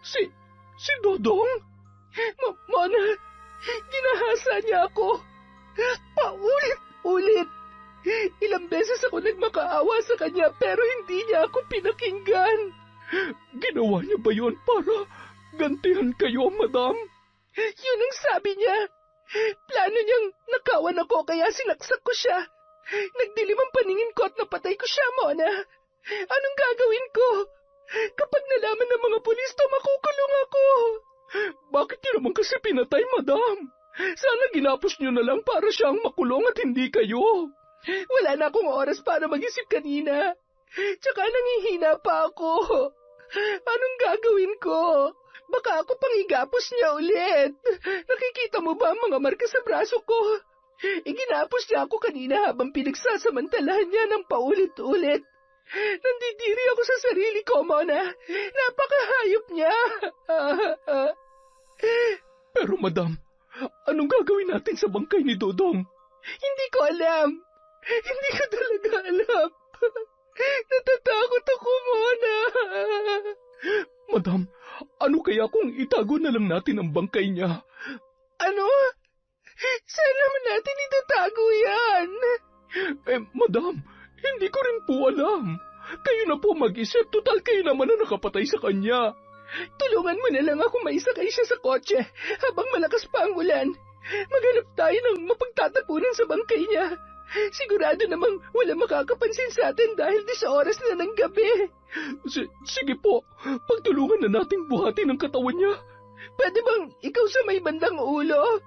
Si Dodong? Mona, ginahasa niya ako. Paulit-ulit. Ilang beses ako nagmakaawa sa kanya pero hindi niya ako pinakinggan. Ginawa niya ba yun para gantihan kayo, Madam? Yun ang sabi niya. Plano niyang nakawan ako kaya sinaksak ko siya. Nagdilim ang paningin ko at napatay ko siya, Mona. Anong gagawin ko? Kapag nalaman ng mga pulis to, makukulong ako. Bakit niyo naman kasi pinatay, Madam? Sana ginapos niyo na lang para siyang makulong at hindi kayo. Wala na akong oras para mag-isip kanina. Tsaka nangihina pa ako. Anong gagawin ko? Baka ako pang igapos niya ulit. Nakikita mo ba ang mga marka sa braso ko? Iginapos niya ako kanina habang pinagsasamantalahan niya ng paulit-ulit. Nandidiri ako sa sarili ko, Mona. Napakahayop niya. Pero madam, anong gagawin natin sa bangkay ni Dodong? Hindi ko alam. Hindi ko talaga alam. Natatakot ako, Mona. Madam, ano kaya kung itago na lang natin ang bangkay niya? Ano? Saan naman natin itatago yan? Madam, hindi ko rin po alam. Kayo na po mag-isip, total kayo naman na nakapatay sa kanya. Tulungan mo na lang ako maisakay siya sa kotse habang malakas pa ang ulan. Maghanap tayo ng mapagtatapunan sa bangkay niya. Sigurado namang wala makakapansin sa atin dahil 10 oras na ng gabi. Sige po, pagtulungan na nating buhatin ang katawan niya. Pwede bang ikaw sa may bandang ulo?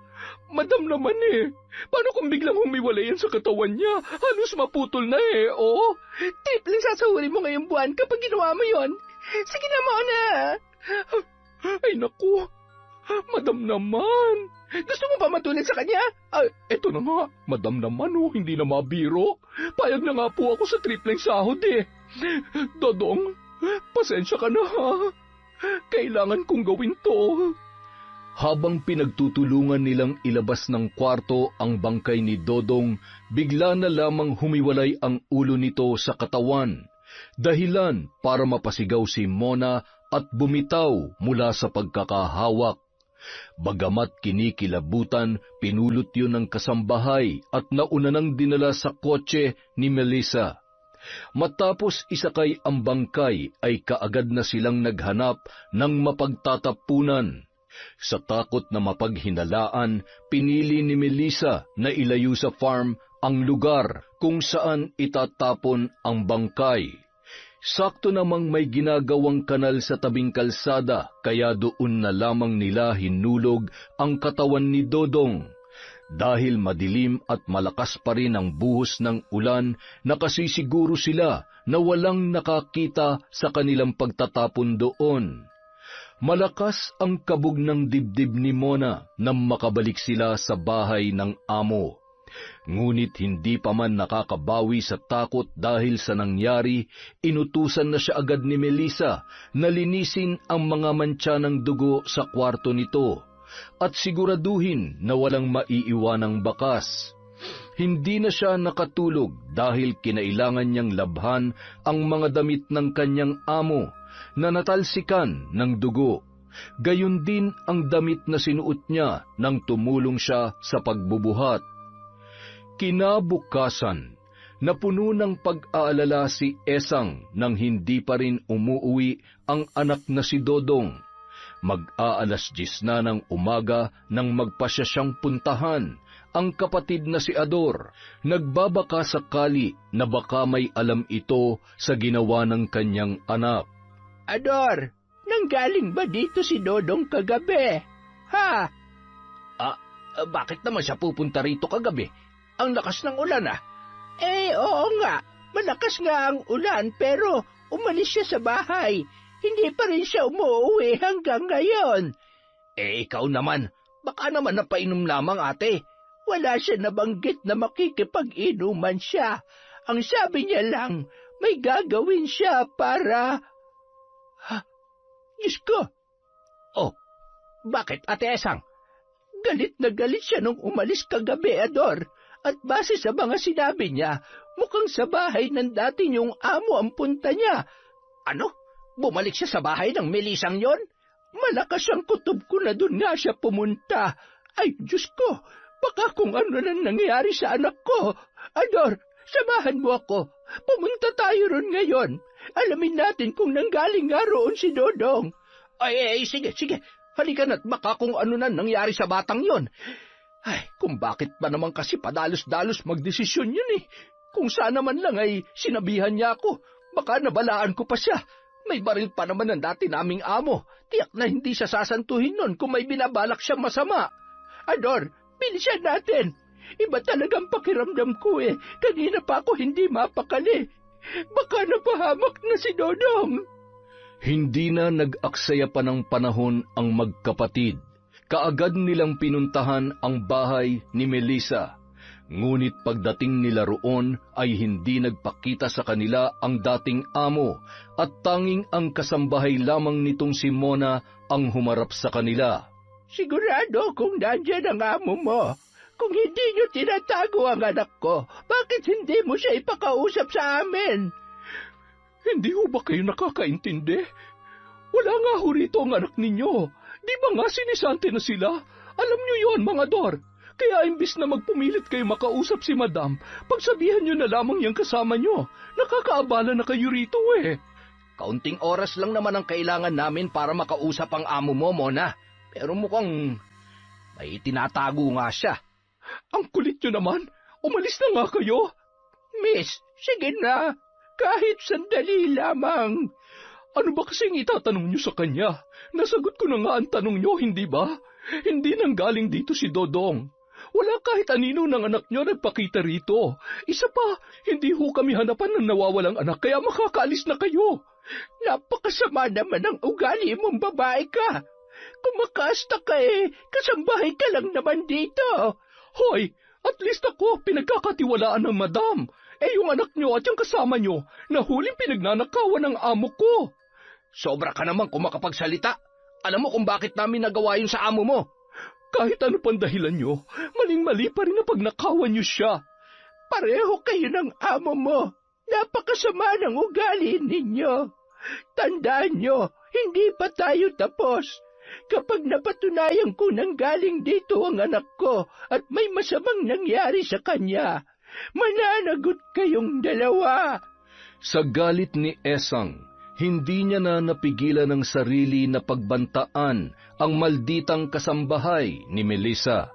Madam naman paano kung biglang humiwalay yan sa katawan niya? Halos maputol na oh. Tripling sasahurin mo ngayong buwan kapag ginawa mo yon. Sige na, Mona. Ay naku, madam naman. Gusto mo pa matulad sa kanya? Eto na nga, madam naman hindi na mabiro. Payag na nga po ako sa tripling sahod Dodong, pasensya ka na ha. Kailangan kong gawin to. Habang pinagtutulungan nilang ilabas ng kwarto ang bangkay ni Dodong, bigla na lamang humiwalay ang ulo nito sa katawan. Dahilan para mapasigaw si Mona at bumitaw mula sa pagkakahawak. Bagamat kinikilabutan, pinulot yun ng kasambahay at nauna nang dinala sa kotse ni Melissa. Matapos isakay ang bangkay ay kaagad na silang naghanap ng mapagtatapunan. Sa takot na mapaghinalaan, pinili ni Melissa na ilayo sa farm ang lugar kung saan itatapon ang bangkay. Sakto namang may ginagawang kanal sa tabing kalsada, kaya doon na lamang nila hinulog ang katawan ni Dodong. Dahil madilim at malakas pa rin ang buhos ng ulan, nakasisiguro sila na walang nakakita sa kanilang pagtatapon doon. Malakas ang kabog ng dibdib ni Mona nang makabalik sila sa bahay ng amo. Ngunit hindi pa man nakakabawi sa takot dahil sa nangyari, inutusan na siya agad ni Melissa na linisin ang mga mantsa ng dugo sa kwarto nito at siguraduhin na walang maiiwanang bakas. Hindi na siya nakatulog dahil kinailangan niyang labhan ang mga damit ng kanyang amo na natalsikan ng dugo. Gayon din ang damit na sinuot niya nang tumulong siya sa pagbubuhat. Kinabukasan, napuno ng pag-aalala si Esang nang hindi pa rin umuuwi ang anak na si Dodong. Mag-aalas 10 na ng umaga nang magpasya siyang puntahan ang kapatid na si Ador. Nagbabaka sakali na baka may alam ito sa ginawa ng kanyang anak. Ador, nanggaling ba dito si Dodong kagabi? Ha? Bakit naman siya pupunta rito kagabi? Ang lakas ng ulan Oo nga. Malakas nga ang ulan pero umalis siya sa bahay. Hindi pa rin siya umuwi hanggang ngayon. Ikaw naman. Baka naman napainom lamang ate. Wala siya nabanggit na makikipag-inuman siya. Ang sabi niya lang, may gagawin siya para... Diyos ko! Oh, bakit Ate Esang? Galit na galit siya nung umalis kagabi, Ador. At base sa mga sinabi niya, mukhang sa bahay ng dati niyong amo ang punta niya. Ano? Bumalik siya sa bahay ng Melisang yon? Malakas ang kutob ko na doon nga siya pumunta. Ay, Diyos ko! Baka kung ano na nangyari sa anak ko. Ador, samahan mo ako. Pumunta tayo ron ngayon. Alamin natin kung nanggaling nga roon si Dodong. Ay, sige. Halika na't baka kung ano na nangyari sa batang yon. Ay, kung bakit pa naman kasi padalos-dalos magdesisyon yun Kung sana man lang ay sinabihan niya ako, baka nabalaan ko pa siya. May baril pa naman ng dati naming amo. Tiyak na hindi siya sasantuhin nun kung may binabalak siyang masama. Ador, bilisan natin. Iba talagang pakiramdam ko Kanina pa ako hindi mapakali. Baka napahamak na si Dodong. Hindi na nag-aksaya pa ng panahon ang magkapatid. Kaagad nilang pinuntahan ang bahay ni Melissa. Ngunit pagdating nila roon ay hindi nagpakita sa kanila ang dating amo at tanging ang kasambahay lamang nitong si Mona ang humarap sa kanila. Sigurado kung nandyan ang amo mo. Kung hindi nyo tinatago ang anak ko, bakit hindi mo siya ipakausap sa amin? Hindi ho ba kayo nakakaintindi? Wala nga ho rito ang anak ninyo. Di ba nga sinisante na sila? Alam nyo yon, mga Dor. Kaya imbis na magpumilit kayo makausap si Madam, pagsabihan nyo na lamang yung kasama nyo. Nakakaabala na kayo rito eh. Kaunting oras lang naman ang kailangan namin para makausap ang amo mo, Mona. Pero mukhang may tinatago nga siya. Ang kulit nyo naman. Umalis na nga kayo. Miss, sige na. Kahit sandali lamang. Ano ba kasing itatanong nyo sa kanya? Nasagot ko na nga ang tanong nyo, hindi ba? Hindi nang galing dito si Dodong. Wala kahit anino ng anak nyo nagpakita rito. Isa pa, hindi ho kami hanapan ng nawawalang anak kaya makakaalis na kayo. Napakasama naman ang ugali mong babae ka. Kumakasta ka eh, kasambahay ka lang naman dito. Hoy, at least ako pinagkakatiwalaan ng Madam. Yung anak nyo at yung kasama nyo, nahuling pinagnanakawan ng amo ko. Sobra ka naman kung makapagsalita. Alam mo kung bakit namin nagawa yun sa amo mo. Kahit ano pang dahilan nyo, maling-mali pa rin na pagnakawan nyo siya. Pareho kayo ng amo mo. Napakasama ng ugali ninyo. Tandaan nyo, hindi pa tayo tapos. Kapag napatunayan ko nang galing dito ang anak ko at may masamang nangyari sa kanya, mananagot kayong dalawa. Sa galit ni Esang, hindi niya na napigilan ng sarili na pagbantaan ang malditang kasambahay ni Melissa.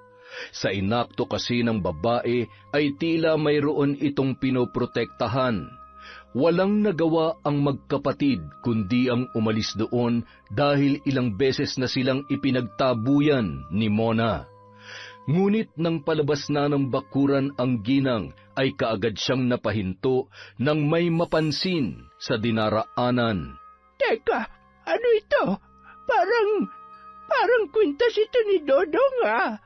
Sa inakto kasi ng babae ay tila mayroon itong pinoprotektahan. Walang nagawa ang magkapatid kundi ang umalis doon dahil ilang beses na silang ipinagtabuyan ni Mona. Ngunit nang palabas na ng bakuran ang ginang ay kaagad siyang napahinto nang may mapansin sa dinaraanan. Teka, ano ito? Parang kwintas ito ni Dodong ah.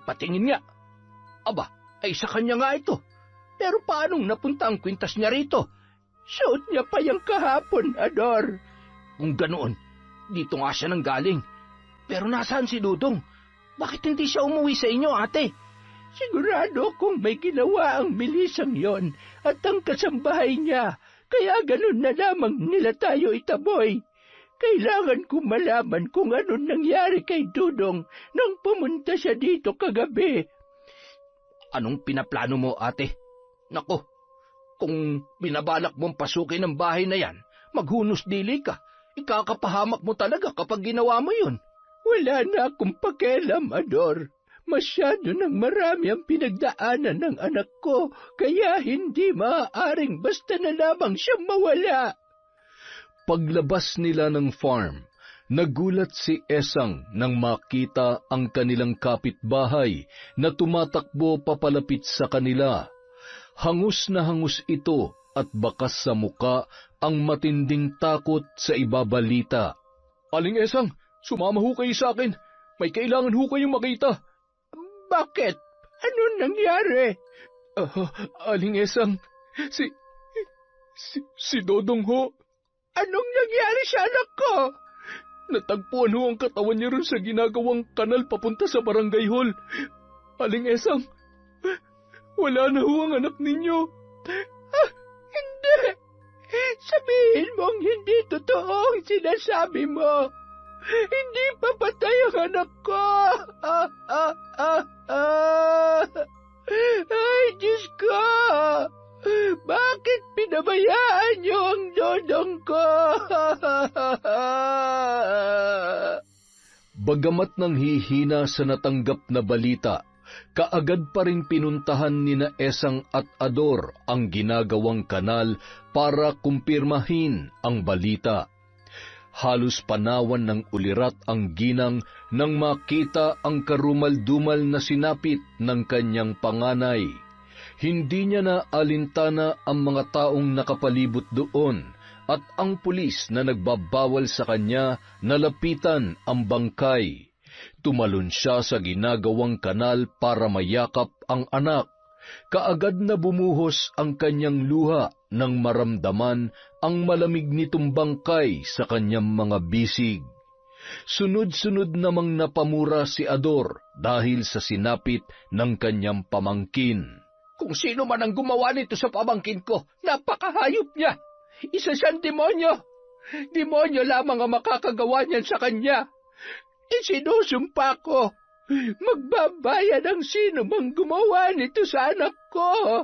Patingin nga. Aba, sa kanya nga ito. Pero paanong napunta ang kwintas niya rito? Suot niya pa yung kahapon, Ador. Kung ganoon, dito nga siya nanggaling. Pero nasaan si Dudong? Bakit hindi siya umuwi sa inyo, ate? Sigurado kung may ginawa ang Melisang yon at ang kasambahay niya, kaya ganun na lamang nila tayo itaboy. Kailangan ko malaman kung anong nangyari kay Dudong nang pumunta siya dito kagabi. Anong pinaplano mo, ate? Nako, kung binabalak mong pasukin ang bahay na yan, maghunos dili ka. Ikakapahamak mo talaga kapag ginawa mo yun. Wala na akong pakialam, Ador. Masyado nang marami ang pinagdaanan ng anak ko, kaya hindi maaaring basta na lamang siyang mawala. Paglabas nila ng farm, nagulat si Esang nang makita ang kanilang kapitbahay na tumatakbo papalapit sa kanila. Hangus na hangus ito at bakas sa muka ang matinding takot sa ibabalita. Aling Esang, sumama ho kayo sa akin. May kailangan ho kayong makita. Bakit? Anong nangyari? Aling Esang, si Dodong ho. Anong nangyari sa anak ko? Natagpuan ho ang katawan niya ron sa ginagawang kanal papunta sa barangay hall. Aling Esang, wala na ho ang anak ninyo. Hindi! Sabihin mong hindi totoo ang sinasabi mo. Hindi pa patay ang anak ko. Ay, Diyos ko! Bakit pinabayaan niyo ang Dodong ko? Bagamat nang hihina sa natanggap na balita, kaagad pa rin pinuntahan nina Esang at Ador ang ginagawang kanal para kumpirmahin ang balita. Halos panawan ng ulirat ang ginang nang makita ang karumal-dumal na sinapit ng kanyang panganay. Hindi niya na alintana ang mga taong nakapalibot doon at ang pulis na nagbabawal sa kanya na lapitan ang bangkay. Tumalon siya sa ginagawang kanal para mayakap ang anak. Kaagad na bumuhos ang kanyang luha nang maramdaman ang malamig nitong bangkay sa kanyang mga bisig. Sunod-sunod namang napamura si Ador dahil sa sinapit ng kanyang pamangkin. Kung sino man ang gumawa nito sa pamangkin ko, napakahayop niya. Isa siyang demonyo. Demonyo lamang ang makakagawa niyan sa kanya. Isinusumpa ko, magbabayad ang sino mang gumawa nito sa anak ko.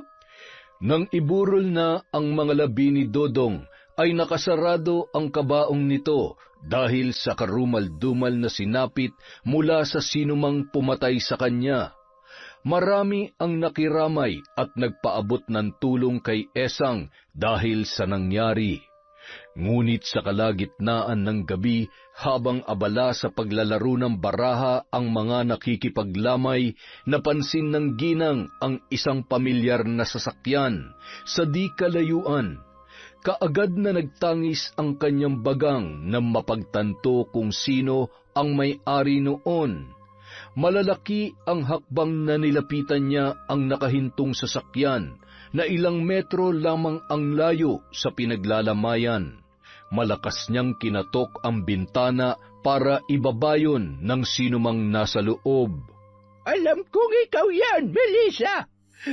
Nang iburol na ang mga labi ni Dodong, ay nakasarado ang kabaong nito dahil sa karumal-dumal na sinapit mula sa sinumang pumatay sa kanya. Marami ang nakiramay at nagpaabot ng tulong kay Esang dahil sa nangyari. Ngunit sa kalagitnaan ng gabi, habang abala sa paglalaro ng baraha ang mga nakikipaglamay, napansin ng ginang ang isang pamilyar na sasakyan sa di kalayuan. Kaagad na nagtangis ang kanyang bagang na mapagtanto kung sino ang may-ari noon. Malalaki ang hakbang na nilapitan niya ang nakahintong sasakyan na ilang metro lamang ang layo sa pinaglalamayan. Malakas niyang kinatok ang bintana para ibabayon ng sinumang nasa loob. Alam kong ikaw yan, Melissa!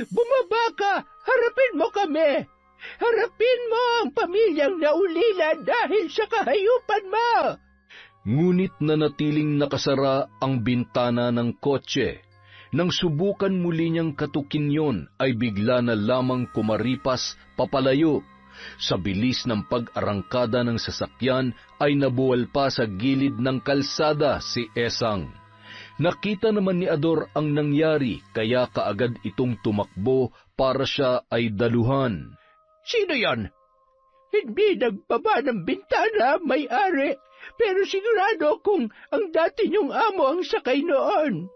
Bumaba ka! Harapin mo kami! Harapin mo ang pamilyang naulila dahil sa kahayupan mo! Ngunit nanatiling nakasara ang bintana ng kotse. Nang subukan muli niyang katukin yon, ay bigla na lamang kumaripas papalayo. Sa bilis ng pag-arangkada ng sasakyan ay nabuwal pa sa gilid ng kalsada si Esang. Nakita naman ni Ador ang nangyari, kaya kaagad itong tumakbo para siya ay daluhan. Sino yon? Hindi nagbaba ng bintana, may-ari, pero sigurado kung ang dati niyong amo ang sakay noon.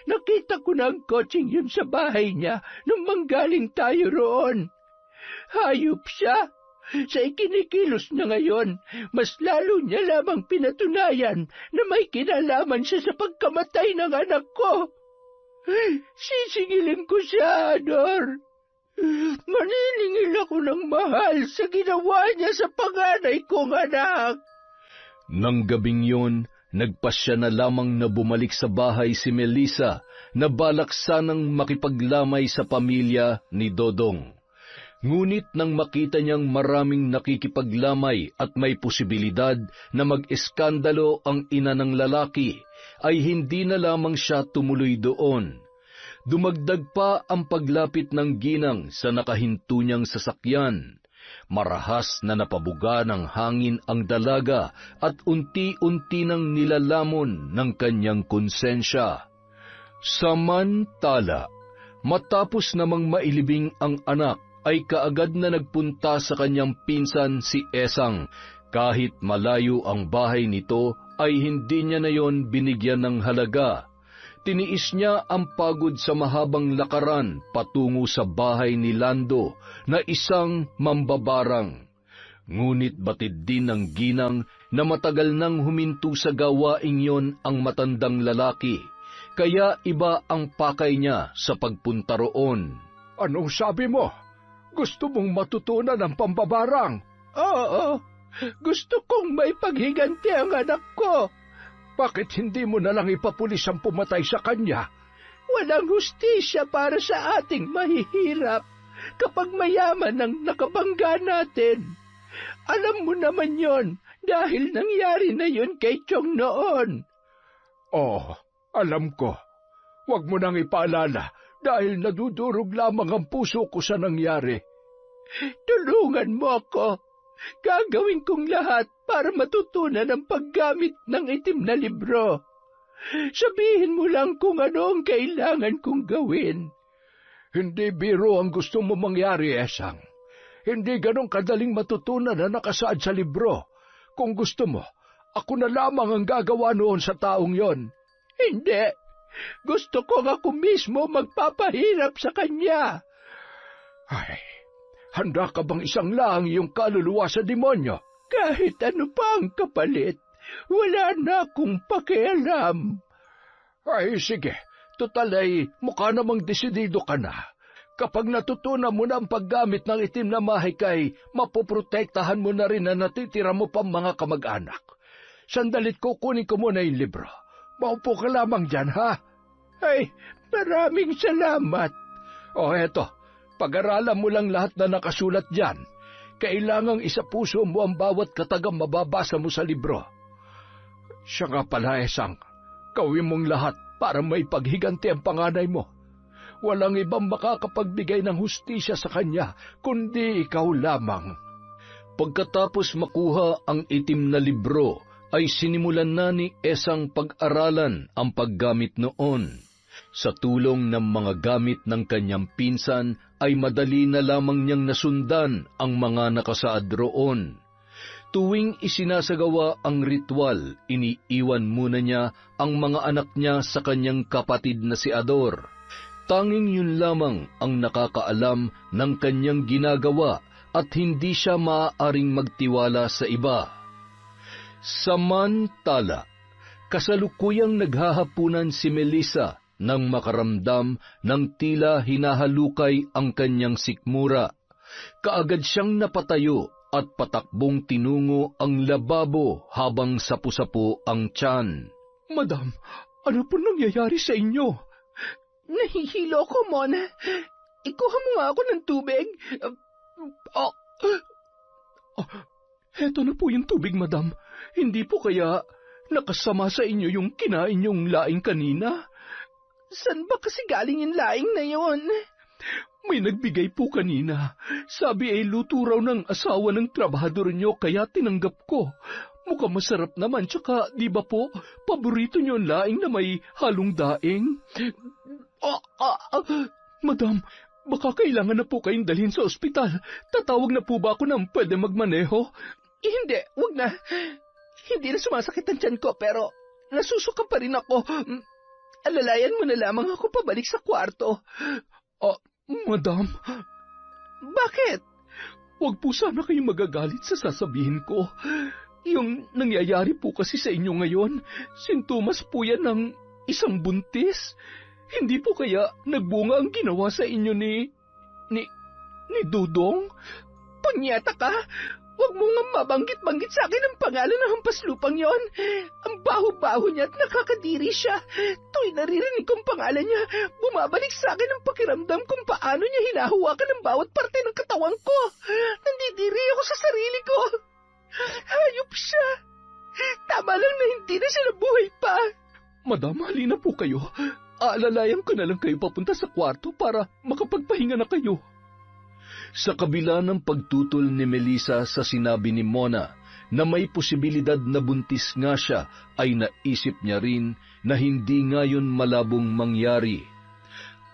Nakita ko na ang kotseng yun sa bahay niya nung manggaling tayo roon. Hayop siya. Sa ikinikilos na ngayon, mas lalo niya lamang pinatunayan na may kinalaman siya sa pagkamatay ng anak ko. Sisingilin ko siya, Ador. Maniningil ako ng mahal sa ginawa niya sa panganay kong anak. Nang gabing yun, nagpasya na lamang na bumalik sa bahay si Melissa na balak sanang makipaglamay sa pamilya ni Dodong. Ngunit nang makita niyang maraming nakikipaglamay at may posibilidad na mag-eskandalo ang ina ng lalaki, ay hindi na lamang siya tumuloy doon. Dumagdag pa ang paglapit ng ginang sa nakahinto niyang sasakyan. Marahas na napabuga ng hangin ang dalaga at unti-unti nang nilalamon ng kanyang konsensya. Samantala, matapos namang mailibing ang anak, ay kaagad na nagpunta sa kanyang pinsan si Esang. Kahit malayo ang bahay nito, ay hindi niya na yon binigyan ng halaga. Tiniis niya ang pagod sa mahabang lakaran patungo sa bahay ni Lando na isang mambabarang. Ngunit batid din ng ginang na matagal nang huminto sa gawaing yon ang matandang lalaki, kaya iba ang pakay niya sa pagpunta roon. Anong sabi mo? Gusto mong matutunan ang pambabarang? Oo, gusto kong may paghiganti ang anak ko. Bakit hindi mo na lang ipapulis ang pumatay sa kanya? Walang hustisya para sa ating mahihirap kapag mayaman ang nakabangga natin. Alam mo naman yon dahil nangyari na yon kay Chong noon. Oh, alam ko. Huwag mo nang ipaalala dahil nadudurog lamang ang puso ko sa nangyari. Tulungan mo ako. Gagawin kong lahat para matutunan ang paggamit ng itim na libro. Sabihin mo lang kung ano ang kailangan kong gawin. Hindi biro ang gusto mo mangyari, Esang. Hindi ganong kadaling matutunan na nakasaad sa libro. Kung gusto mo, ako na lamang ang gagawa noon sa taong yon. Hindi. Gusto ko ako mismo magpapahirap sa kanya. Ay, handa ka bang isang lang iyong kaluluwa sa demonyo? Kahit ano pa ang kapalit, wala na akong pakialam. Ay, sige. Total ay mukha namang desidido ka na. Kapag natutunan mo na ang paggamit ng itim na mahikay, mapoprotektahan mo na rin na natitira mo pang mga kamag-anak. Sandalit kukunin ko muna yung libro. Maupo ka lamang dyan, ha? Ay, maraming salamat. O eto, pag-aralan mo lang lahat na nakasulat dyan. Kailangang isapuso mo ang bawat katagang mababasa mo sa libro. Siya nga pala, Esang, gawin mong lahat para may paghiganti ang panganay mo. Walang ibang makakapagbigay ng hustisya sa kanya, kundi ikaw lamang. Pagkatapos makuha ang itim na libro, ay sinimulan na ni Esang pag-aralan ang paggamit noon. Sa tulong ng mga gamit ng kanyang pinsan, ay madali na lamang niyang nasundan ang mga nakasaad roon. Tuwing isinasagawa ang ritual, iniiwan muna niya ang mga anak niya sa kanyang kapatid na si Ador. Tanging yun lamang ang nakakaalam ng kanyang ginagawa at hindi siya maaaring magtiwala sa iba. Samantala, kasalukuyang naghahapunan si Melissa nang makaramdam ng tila hinahalukay ang kanyang sikmura. Kaagad siyang napatayo at patakbong tinungo ang lababo habang sapu-sapu ang tiyan. Madam, ano po nangyayari sa inyo? Nahihilo ko, Mona. Ikuha mo nga ako ng tubig. Heto na po yung tubig, madam. Hindi po kaya nakasama sa inyo yung kinain yung laing kanina? San ba kasi galing yung laing na yon? May nagbigay po kanina. Sabi ay luto raw ng asawa ng trabahador nyo kaya tinanggap ko. Mukhang masarap naman, tsaka di ba po, paborito nyo ang laing na may halong daing? Madam, baka kailangan na po kayong dalhin sa ospital. Tatawag na po ba ako ng pwede magmaneho? Hindi, wag na. Hindi na sumasakit ang tiyan ko, pero nasusuka pa rin ako. Alalayan mo na lamang ako pabalik sa kwarto. Madam. Bakit? Huwag po sana kayong magagalit sa sasabihin ko. Yung nangyayari po kasi sa inyo ngayon, sintomas po yan ng isang buntis. Hindi po kaya nagbunga ang ginawa sa inyo ni Dudong? Punyeta ka! Huwag mo nga mabanggit-banggit sa akin ang pangalan ng hampaslupang yon. Ang baho-baho niya at nakakadiri siya. Tuwing naririnig kong pangalan niya, bumabalik sa akin ang pakiramdam kung paano niya hinahawakan ang bawat parte ng katawan ko. Nandidiri ako sa sarili ko. Hayop siya. Tama lang na hindi na siya nabuhay pa. Madam, halina po kayo. Aalalayan ko na lang kayo papunta sa kwarto para makapagpahinga na kayo. Sa kabila ng pagtutol ni Melissa sa sinabi ni Mona na may posibilidad na buntis nga siya, ay naisip niya rin na hindi ngayon malabong mangyari.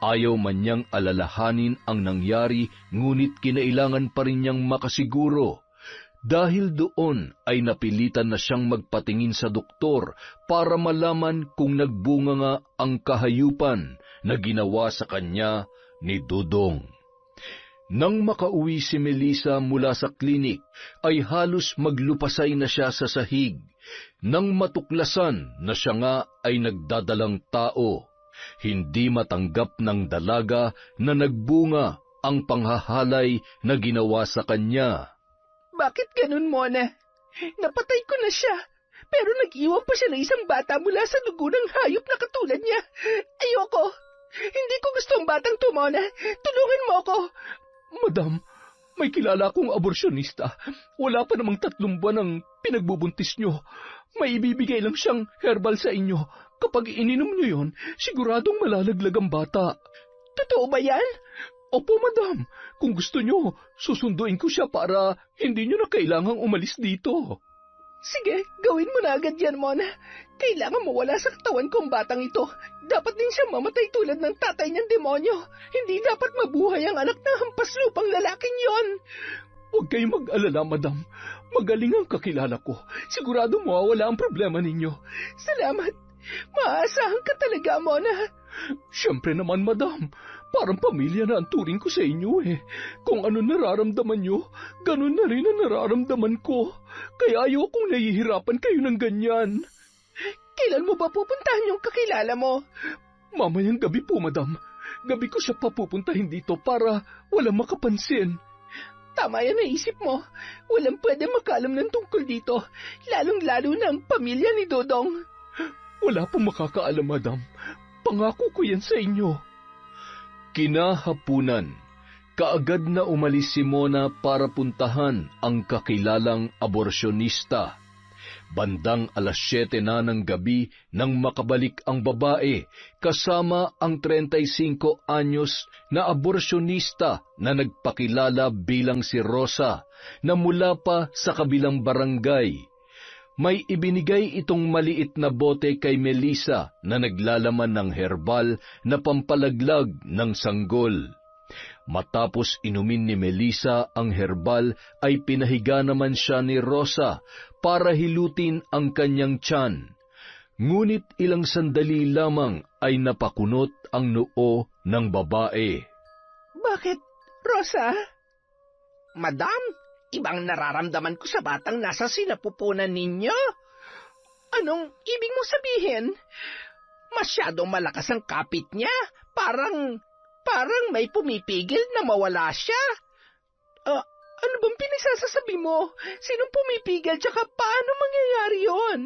Ayaw man niyang alalahanin ang nangyari, ngunit kinailangan pa rin niyang makasiguro. Dahil doon ay napilitan na siyang magpatingin sa doktor para malaman kung nagbunga nga ang kahayupan na ginawa sa kanya ni Dudong. Nang makauwi si Melissa mula sa klinik, ay halos maglupasay na siya sa sahig. Nang matuklasan na siya nga ay nagdadalang tao, hindi matanggap ng dalaga na nagbunga ang panghahalay na ginawa sa kanya. Bakit ganun, Mona? Napatay ko na siya, pero nag-iwan pa siya ng isang bata mula sa dugo ng hayop na katulad niya. Ayoko. Hindi ko gusto ang batang to, Mona. Tulungan mo ako. Madam, may kilala akong aborsyonista. Wala pa namang 3 buwan ang pinagbubuntis nyo. May ibibigay lang siyang herbal sa inyo. Kapag ininom nyo yon, siguradong malalaglag ang bata. Totoo ba yan? Opo, madam. Kung gusto nyo, susunduin ko siya para hindi nyo na kailangang umalis dito. Sige, gawin mo na agad yan, Mona. Kailangan mawala sa katawan ko ang batang ito. Dapat din siya mamatay tulad ng tatay niyang demonyo. Hindi dapat mabuhay ang anak ng hampaslupang lalaking yon. Huwag kayong mag-alala, madam. Magaling ang kakilala ko. Sigurado mawawala ang problema ninyo. Salamat. Maaasahan ka talaga, Mona. Siyempre naman, madam. Parang pamilya na ang turing ko sa inyo eh. Kung ano nararamdaman nyo, ganun na rin ang nararamdaman ko. Kaya ayokong nahihirapan kayo ng ganyan. Kailan mo ba pupuntahan yung kakilala mo? Mamayang gabi po, madam. Gabi ko siya papupuntahin dito para walang makapansin. Tama yan naisip mo. Walang pwede makaalam ng tungkol dito, lalong-lalo na ang pamilya ni Dodong. Wala pong makakaalam, madam. Pangako ko yan sa inyo. Kinahapunan, kaagad na umalis si Mona para puntahan ang kakilalang aborsyonista. Bandang 7:00 na ng gabi nang makabalik ang babae kasama ang 35 anyos na aborsyonista na nagpakilala bilang si Rosa na mula pa sa kabilang barangay. May ibinigay itong maliit na bote kay Melissa na naglalaman ng herbal na pampalaglag ng sanggol. Matapos inumin ni Melissa ang herbal ay pinahiga naman siya ni Rosa para hilutin ang kanyang tiyan. Ngunit ilang sandali lamang ay napakunot ang noo ng babae. Bakit, Rosa? Madam, ibang nararamdaman ko sa batang nasa sinapupunan ninyo. Anong ibig mo sabihin? Masyadong malakas ang kapit niya. Parang may pumipigil na mawala siya. Ano bang pinagsasasabi mo? Sinong pumipigil tsaka paano mangyayari yon?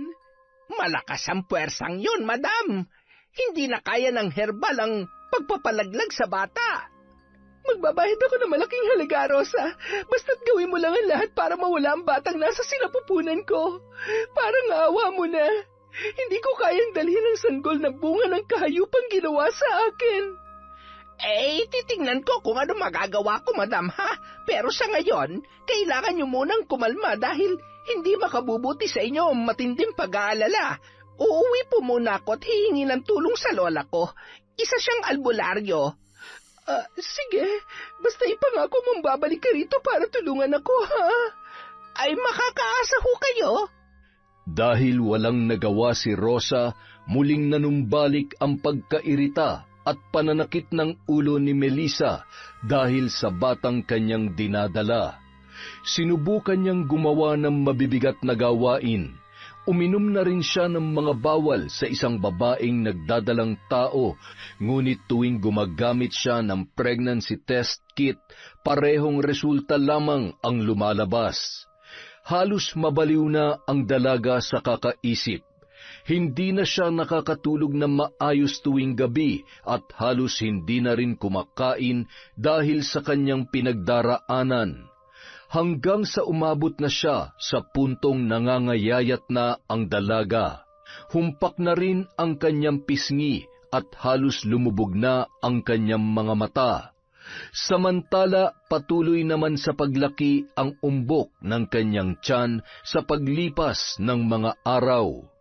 Malakas ang puwersang yun, madam. Hindi na kaya ng herbal ang pagpapalaglag sa bata. Magbabayad ako ng malaking halaga, Rosa. Basta't gawin mo lang ang lahat para mawala ang batang nasa sinapupunan ko. Parang awa mo na. Hindi ko kayang dalhin ang sanggol na bunga ng kahayupang ginawa sa akin. Titingnan ko kung ano magagawa ko, madam, ha? Pero sa ngayon, kailangan nyo munang kumalma dahil hindi makabubuti sa inyo ang matinding pag-aalala. Uuwi po muna ako at hihingi ng tulong sa lola ko. Isa siyang albularyo. Sige, basta ipangako mong babalik ka rito para tulungan ako, ha? Ay makakaasa ho kayo. Dahil walang nagawa si Rosa, muling nanumbalik ang pagkairita at pananakit ng ulo ni Melissa dahil sa batang kanyang dinadala. Sinubukan niyang gumawa ng mabibigat na gawain. Uminom na rin siya ng mga bawal sa isang babaeng nagdadalang tao, ngunit tuwing gumagamit siya ng pregnancy test kit, parehong resulta lamang ang lumalabas. Halos mabaliw na ang dalaga sa kakaisip. Hindi na siya nakakatulog na maayos tuwing gabi at halos hindi na rin kumakain dahil sa kanyang pinagdaraanan. Hanggang sa umabot na siya sa puntong nangangayayat na ang dalaga. Humpak na rin ang kanyang pisngi at halos lumubog na ang kanyang mga mata. Samantala, patuloy naman sa paglaki ang umbok ng kanyang tiyan sa paglipas ng mga araw.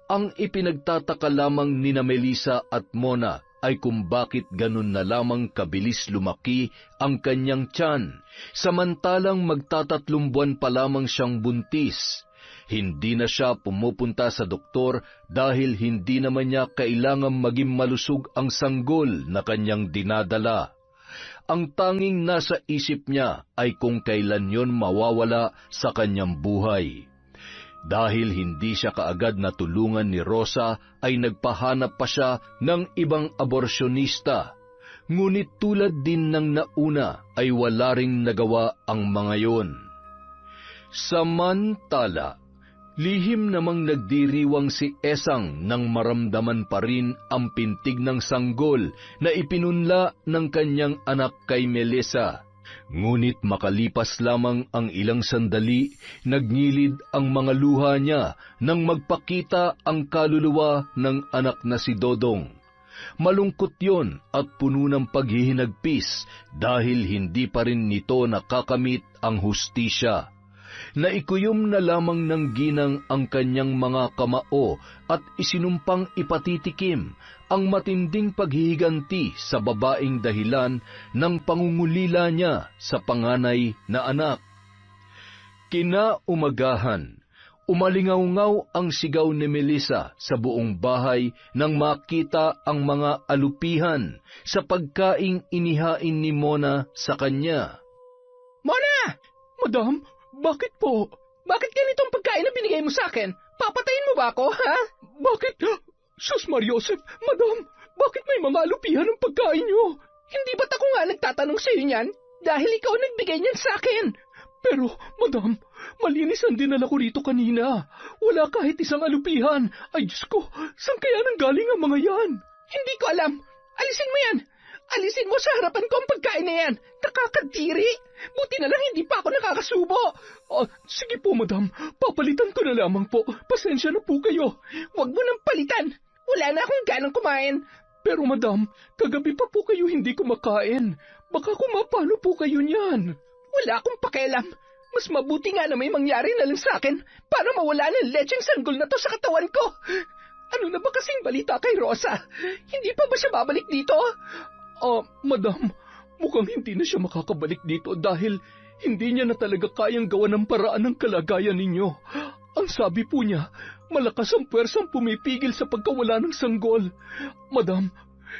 Ang ipinagtataka lamang ni Melissa at Mona ay kung bakit ganun na lamang kabilis lumaki ang kanyang tiyan, samantalang magtatatlong buwan pa lamang siyang buntis. Hindi na siya pumupunta sa doktor dahil hindi naman niya kailangang maging malusog ang sanggol na kanyang dinadala. Ang tanging nasa isip niya ay kung kailan yon mawawala sa kanyang buhay. Dahil hindi siya kaagad natulungan ni Rosa, ay nagpahanap pa siya ng ibang aborsyonista. Ngunit tulad din ng nauna, ay wala ring nagawa ang mga yon. Samantala, lihim namang nagdiriwang si Esang nang maramdaman pa rin ang pintig ng sanggol na ipinunla ng kanyang anak kay Melissa. Ngunit makalipas lamang ang ilang sandali, nagngilid ang mga luha niya nang magpakita ang kaluluwa ng anak na si Dodong. Malungkot yon at puno ng paghihinagpis dahil hindi pa rin nito nakakamit ang hustisya. Naikuyom na lamang ng ginang ang kanyang mga kamao at isinumpang ipatitikim ang matinding paghihiganti sa babaeng dahilan ng pangungulila niya sa panganay na anak. Kinaumagahan, Umalingaw-ngaw ang sigaw ni Melissa sa buong bahay nang makita ang mga alupihan sa pagkaing inihain ni Mona sa kanya. Mona! Madam, bakit po? Bakit ganitong pagkain na binigay mo sa akin? Papatayin mo ba ako, ha? Bakit? Sus Mariosep, madam, bakit may mga alupihan ng pagkain niyo? Hindi ba't ako nga nagtatanong sa'yo niyan? Dahil ikaw nagbigay niyan sa akin. Pero, madam, malinis ang dinala ko rito kanina. Wala kahit isang alupihan. Ay, Diyos ko, saan kaya nanggaling ang mga yan? Hindi ko alam. Alisin mo yan. Alisin mo sa harapan ko ang pagkain na yan. Nakakadiri. Buti na lang hindi pa ako nakakasubo. Sige po, madam. Papalitan ko na lamang po. Pasensya na po kayo. Huwag mo nang palitan. Wala na akong ganang kumain. Pero, madam, kagabi pa po kayo hindi kumakain. Baka kumapalo po kayo niyan. Wala akong pakialam. Mas mabuti nga na may mangyari na lang sa akin para mawala ng lecheng sanggol na to sa katawan ko. Ano na ba kasing balita kay Rosa? Hindi pa ba siya babalik dito? Madam, mukhang hindi na siya makakabalik dito dahil hindi niya na talaga kayang gawa ng paraan ng kalagayan ninyo. Ang sabi po niya, malakas ang puwersang pumipigil sa pagkawala ng sanggol. Madam,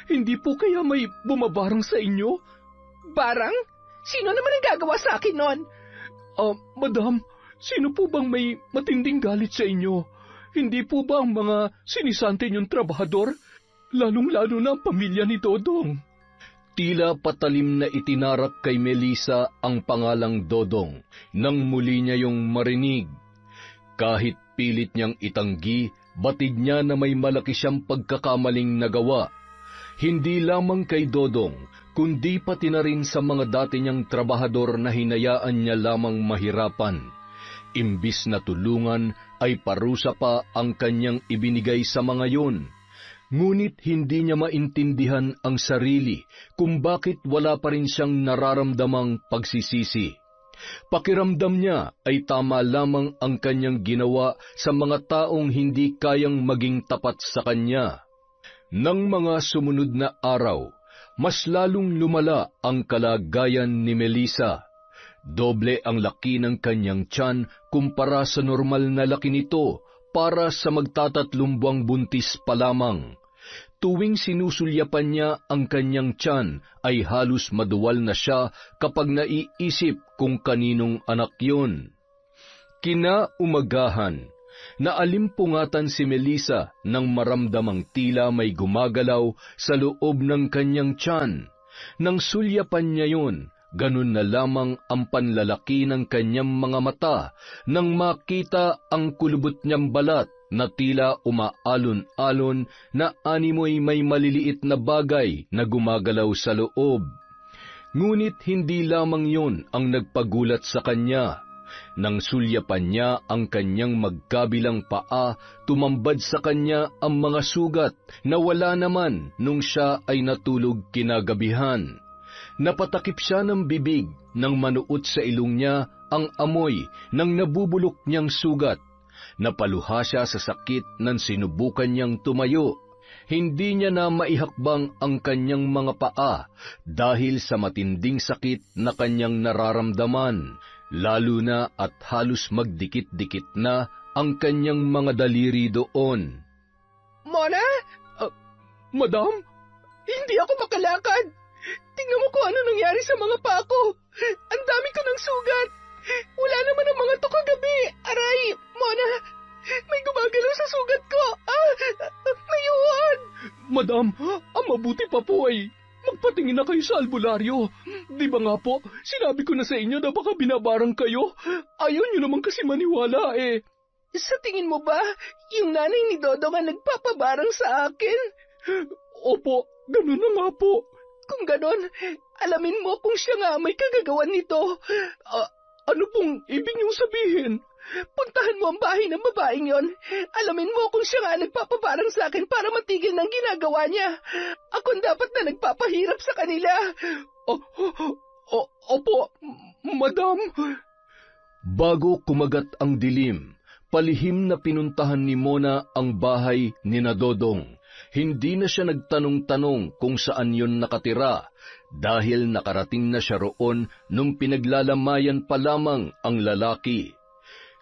hindi po kaya may bumabarang sa inyo? Barang? Sino naman ang gagawa sa akin nun? Madam, sino po bang may matinding galit sa inyo? Hindi po ba ang mga sinisante niyong trabahador? Lalong-lalo na ang pamilya ni Dodong. Tila patalim na itinarak kay Melissa ang pangalang Dodong nang muli niya yung marinig. Kahit pilit niyang itanggi, batid niya na may malaki siyang pagkakamaling nagawa. Hindi lamang kay Dodong, kundi pati na rin sa mga dati niyang trabahador na hinayaan niya lamang mahirapan. Imbis na tulungan ay parusa pa ang kanyang ibinigay sa mga yun. Ngunit hindi niya maintindihan ang sarili kung bakit wala pa rin siyang nararamdamang pagsisisi. Pakiramdam niya ay tama lamang ang kanyang ginawa sa mga taong hindi kayang maging tapat sa kanya. Nang mga sumunod na araw, mas lalong lumala ang kalagayan ni Melissa. Doble ang laki ng kanyang tiyan kumpara sa normal na laki nito para sa magtatatlong buwang buntis pa lamang. Tuwing sinusulyapan niya ang kanyang tiyan ay halos maduwal na siya kapag naiisip kung kaninong anak yun. Kinaumagahan, naalimpungatan si Melissa nang maramdamang tila may gumagalaw sa loob ng kanyang tiyan. Nang sulyapan niya yun, ganun na lamang ang panlalaki ng kanyang mga mata nang makita ang kulubot niyang balat na tila umaalon-alon na animoy may maliliit na bagay na gumagalaw sa loob. Ngunit hindi lamang yun ang nagpagulat sa kanya. Nang sulyapan niya ang kanyang magkabilang paa, tumambad sa kanya ang mga sugat na wala naman nung siya ay natulog kinagabihan. Napatakip siya ng bibig nang manuot sa ilong niya ang amoy ng nabubulok niyang sugat. Napaluha siya sa sakit nang sinubukan niyang tumayo. Hindi niya na maihakbang ang kanyang mga paa dahil sa matinding sakit na kanyang nararamdaman, lalo na at halos magdikit-dikit na ang kanyang mga daliri doon. Mona? Madam? Hindi ako makalakad. Tingnan mo kung ano nangyari sa mga paa ko. Ang dami ko ng sugat. Wala naman ang mga to kagabi. Aray, Mona, may gumagalaw sa sugat ko. May uwan. Madam, ang mabuti pa po ay magpatingin na kayo sa albularyo. Di ba nga po, sinabi ko na sa inyo na baka binabarang kayo? Ayaw nyo naman kasi maniwala eh. Sa tingin mo ba, yung nanay ni Dodong ang nagpapabarang sa akin? Opo, ganun na nga po. Kung ganon, alamin mo kung siya nga may kagagawan nito. Ano pong ibig niyong sabihin? Puntahan mo ang bahay ng babaeng yon. Alamin mo kung siya nga nagpapabarang sa akin para matigil ng ginagawa niya. Ako dapat na nagpapahirap sa kanila. Opo, madam. Bago kumagat ang dilim, palihim na pinuntahan ni Mona ang bahay ni Dodong. Hindi na siya nagtanong-tanong kung saan yon nakatira dahil nakarating na siya roon nung pinaglalamayan pa lamang ang lalaki.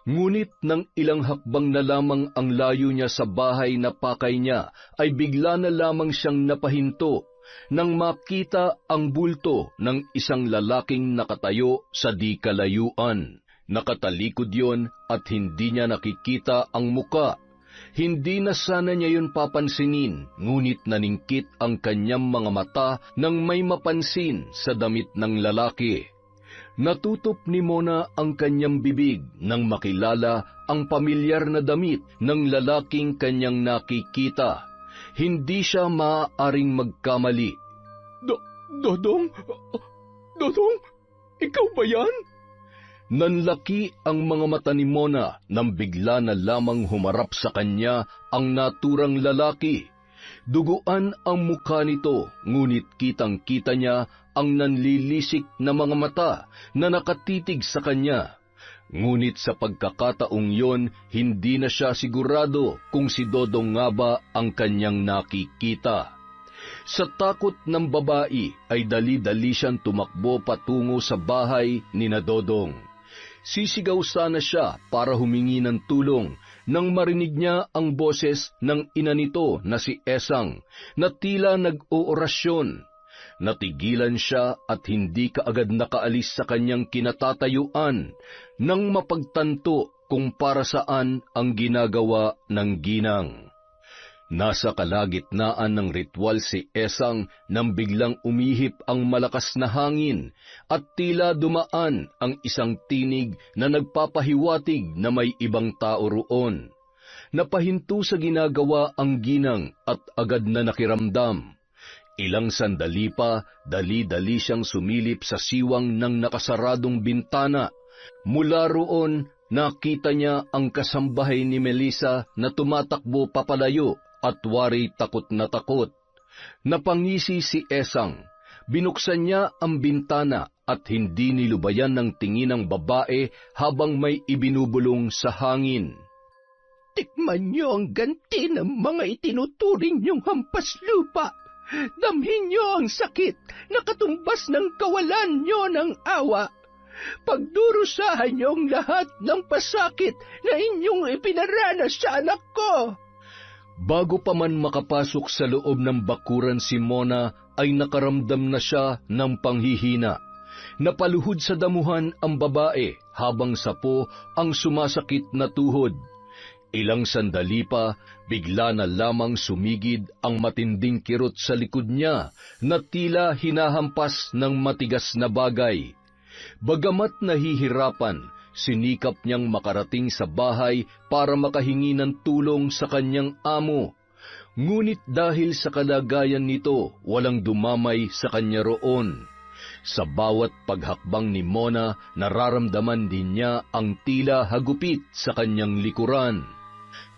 Ngunit nang ilang hakbang na lamang ang layo niya sa bahay na pakay niya, ay bigla na lamang siyang napahinto nang makita ang bulto ng isang lalaking nakatayo sa di kalayuan. Nakatalikod yon at hindi niya nakikita ang muka. Hindi na sana niya yun papansinin, ngunit naningkit ang kanyang mga mata nang may mapansin sa damit ng lalaki. Natutop ni Mona ang kanyang bibig nang makilala ang pamilyar na damit ng lalaking kanyang nakikita. Hindi siya maaaring magkamali. Dodong? Dodong? Ikaw ba yan? Nanlaki ang mga mata ni Mona nang bigla na lamang humarap sa kanya ang naturang lalaki. Duguan ang mukha nito, ngunit kitang-kita niya ang nanlilisik na mga mata na nakatitig sa kanya. Ngunit sa pagkakataong yon, hindi na siya sigurado kung si Dodong nga ba ang kanyang nakikita. Sa takot ng babae ay dali-dali siyang tumakbo patungo sa bahay ni na Dodong. Sisigaw sana siya para humingi ng tulong nang marinig niya ang boses ng ina nito na si Esang na tila nag-oorasyon. Natigilan siya at hindi kaagad nakaalis sa kanyang kinatatayuan nang mapagtanto kung para saan ang ginagawa ng ginang. Nasa kalagitnaan ng ritual si Esang nang biglang umihip ang malakas na hangin at tila dumaan ang isang tinig na nagpapahiwatig na may ibang tao roon. Napahinto sa ginagawa ang ginang at agad na nakiramdam. Ilang sandali pa, dali-dali siyang sumilip sa siwang ng nakasaradong bintana. Mula roon, nakita niya ang kasambahay ni Melissa na tumatakbo papalayo at wari takot na takot. Napangisi si Esang. Binuksan niya ang bintana at hindi nilubayan ng tingin ng babae habang may ibinubulong sa hangin. Tikman niyo ang ganti ng mga itinuturing niyong hampas lupa. Damhin niyo ang sakit na katumbas ng kawalan niyo ng awa. Pagdurusahan niyo ang lahat ng pasakit na inyong ipinaranas sa anak ko. Bago pa man makapasok sa loob ng bakuran si Mona, ay nakaramdam na siya ng panghihina. Napaluhod sa damuhan ang babae habang sapo ang sumasakit na tuhod. Ilang sandali pa, bigla na lamang sumigid ang matinding kirot sa likod niya na tila hinahampas ng matigas na bagay. Bagamat nahihirapan, sinikap niyang makarating sa bahay para makahingi ng tulong sa kanyang amo. Ngunit dahil sa kalagayan nito, walang dumamay sa kanya roon. Sa bawat paghakbang ni Mona, nararamdaman din niya ang tila hagupit sa kanyang likuran.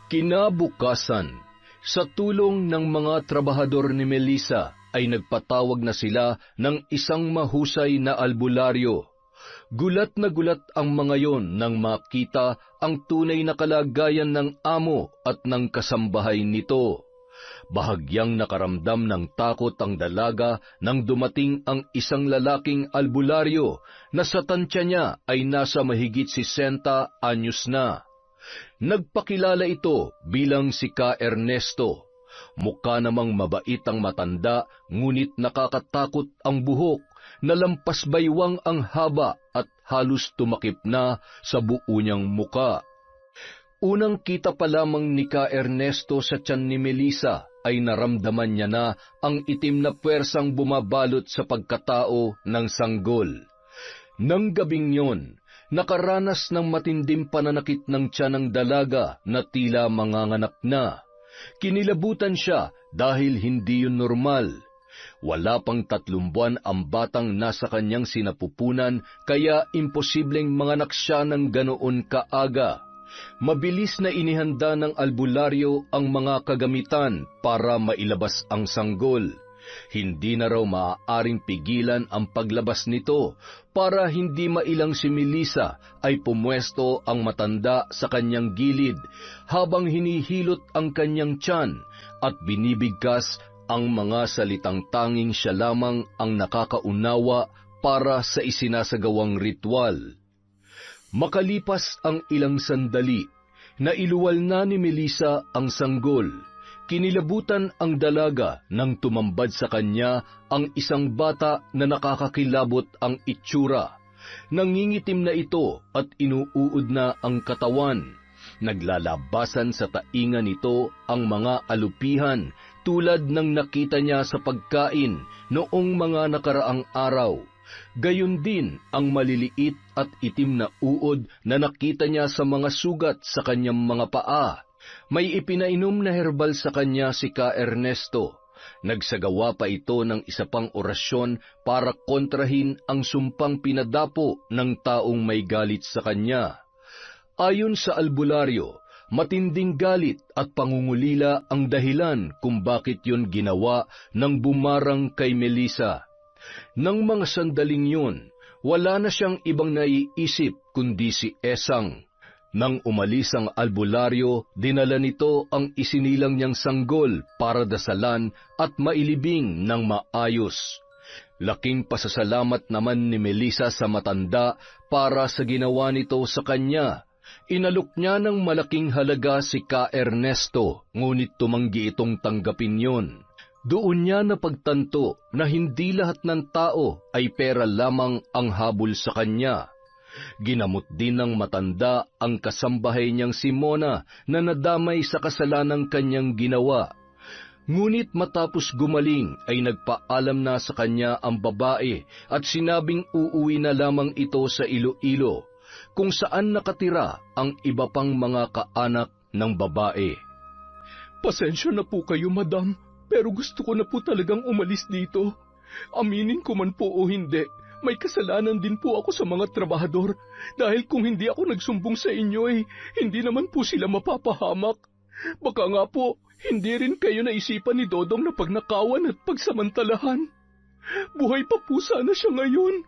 Kinabukasan, sa tulong ng mga trabahador ni Melissa, ay nagpatawag na sila ng isang mahusay na albularyo. Gulat na gulat ang mga yon nang makita ang tunay na kalagayan ng amo at ng kasambahay nito. Bahagyang nakaramdam ng takot ang dalaga nang dumating ang isang lalaking albularyo na sa tansya niya ay nasa mahigit 60 anyos na. Nagpakilala ito bilang si Ka Ernesto. Mukha namang mabait ang matanda, ngunit nakakatakot ang buhok na lampas baywang ang haba at halos tumakip na sa buo niyang muka. Unang kita pa lamang ni Ka Ernesto sa tiyan ni Melissa ay naramdaman niya na ang itim na puwersang bumabalot sa pagkatao ng sanggol. Nang gabing yon, nakaranas ng matinding pananakit ng tiyan ng dalaga na tila manganganak na. Kinilabutan siya dahil hindi yun normal. Wala pang 3 buwan ang batang nasa kanyang sinapupunan, kaya imposibleng manganak siya ng ganoon kaaga. Mabilis na inihanda ng albularyo ang mga kagamitan para mailabas ang sanggol. Hindi na raw maaaring pigilan ang paglabas nito. Para hindi mailang si Melissa ay pumwesto ang matanda sa kanyang gilid habang hinihilot ang kanyang tiyan at binibigkas ang mga salitang tanging siya lamang ang nakakaunawa para sa isinasagawang ritual. Makalipas ang ilang sandali, nailuwal na ni Melissa ang sanggol. Kinilabutan ang dalaga nang tumambad sa kanya ang isang bata na nakakakilabot ang itsura. Nangingitim na ito at inuuod na ang katawan. Naglalabasan sa tainga nito ang mga alupihan tulad ng nakita niya sa pagkain noong mga nakaraang araw. Gayon din ang maliliit at itim na uod na nakita niya sa mga sugat sa kanyang mga paa. May ipinainom na herbal sa kanya si Ka Ernesto. Nagsagawa pa ito ng isa pang orasyon para kontrahin ang sumpang pinadapo ng taong may galit sa kanya. Ayon sa albularyo, matinding galit at pangungulila ang dahilan kung bakit yun ginawa ng bumarang kay Melissa. Nang mga sandaling yun, wala na siyang ibang naiisip kundi si Esang. Nang umalis ang albularyo, dinala nito ang isinilang niyang sanggol para dasalan at mailibing ng maayos. Laking pasasalamat naman ni Melissa sa matanda para sa ginawa nito sa kanya. Inalok niya ng malaking halaga si Ka Ernesto, ngunit tumanggi itong tanggapin yon. Doon niya napagtanto na hindi lahat ng tao ay pera lamang ang habol sa kanya. Ginamot din ng matanda ang kasambahay niyang si Mona na nadamay sa kasalanang kanyang ginawa. Ngunit matapos gumaling ay nagpaalam na sa kanya ang babae at sinabing uuwi na lamang ito sa Iloilo, kung saan nakatira ang iba pang mga kaanak ng babae. Pasensya na po kayo, madam, pero gusto ko na po talagang umalis dito. Aminin ko man po o hindi, may kasalanan din po ako sa mga trabahador dahil kung hindi ako nagsumbong sa inyo hindi naman po sila mapapahamak. Baka nga po, hindi rin kayo naisipan ni Dodong na pagnakawan at pagsamantalahan. Buhay pa po sana siya ngayon.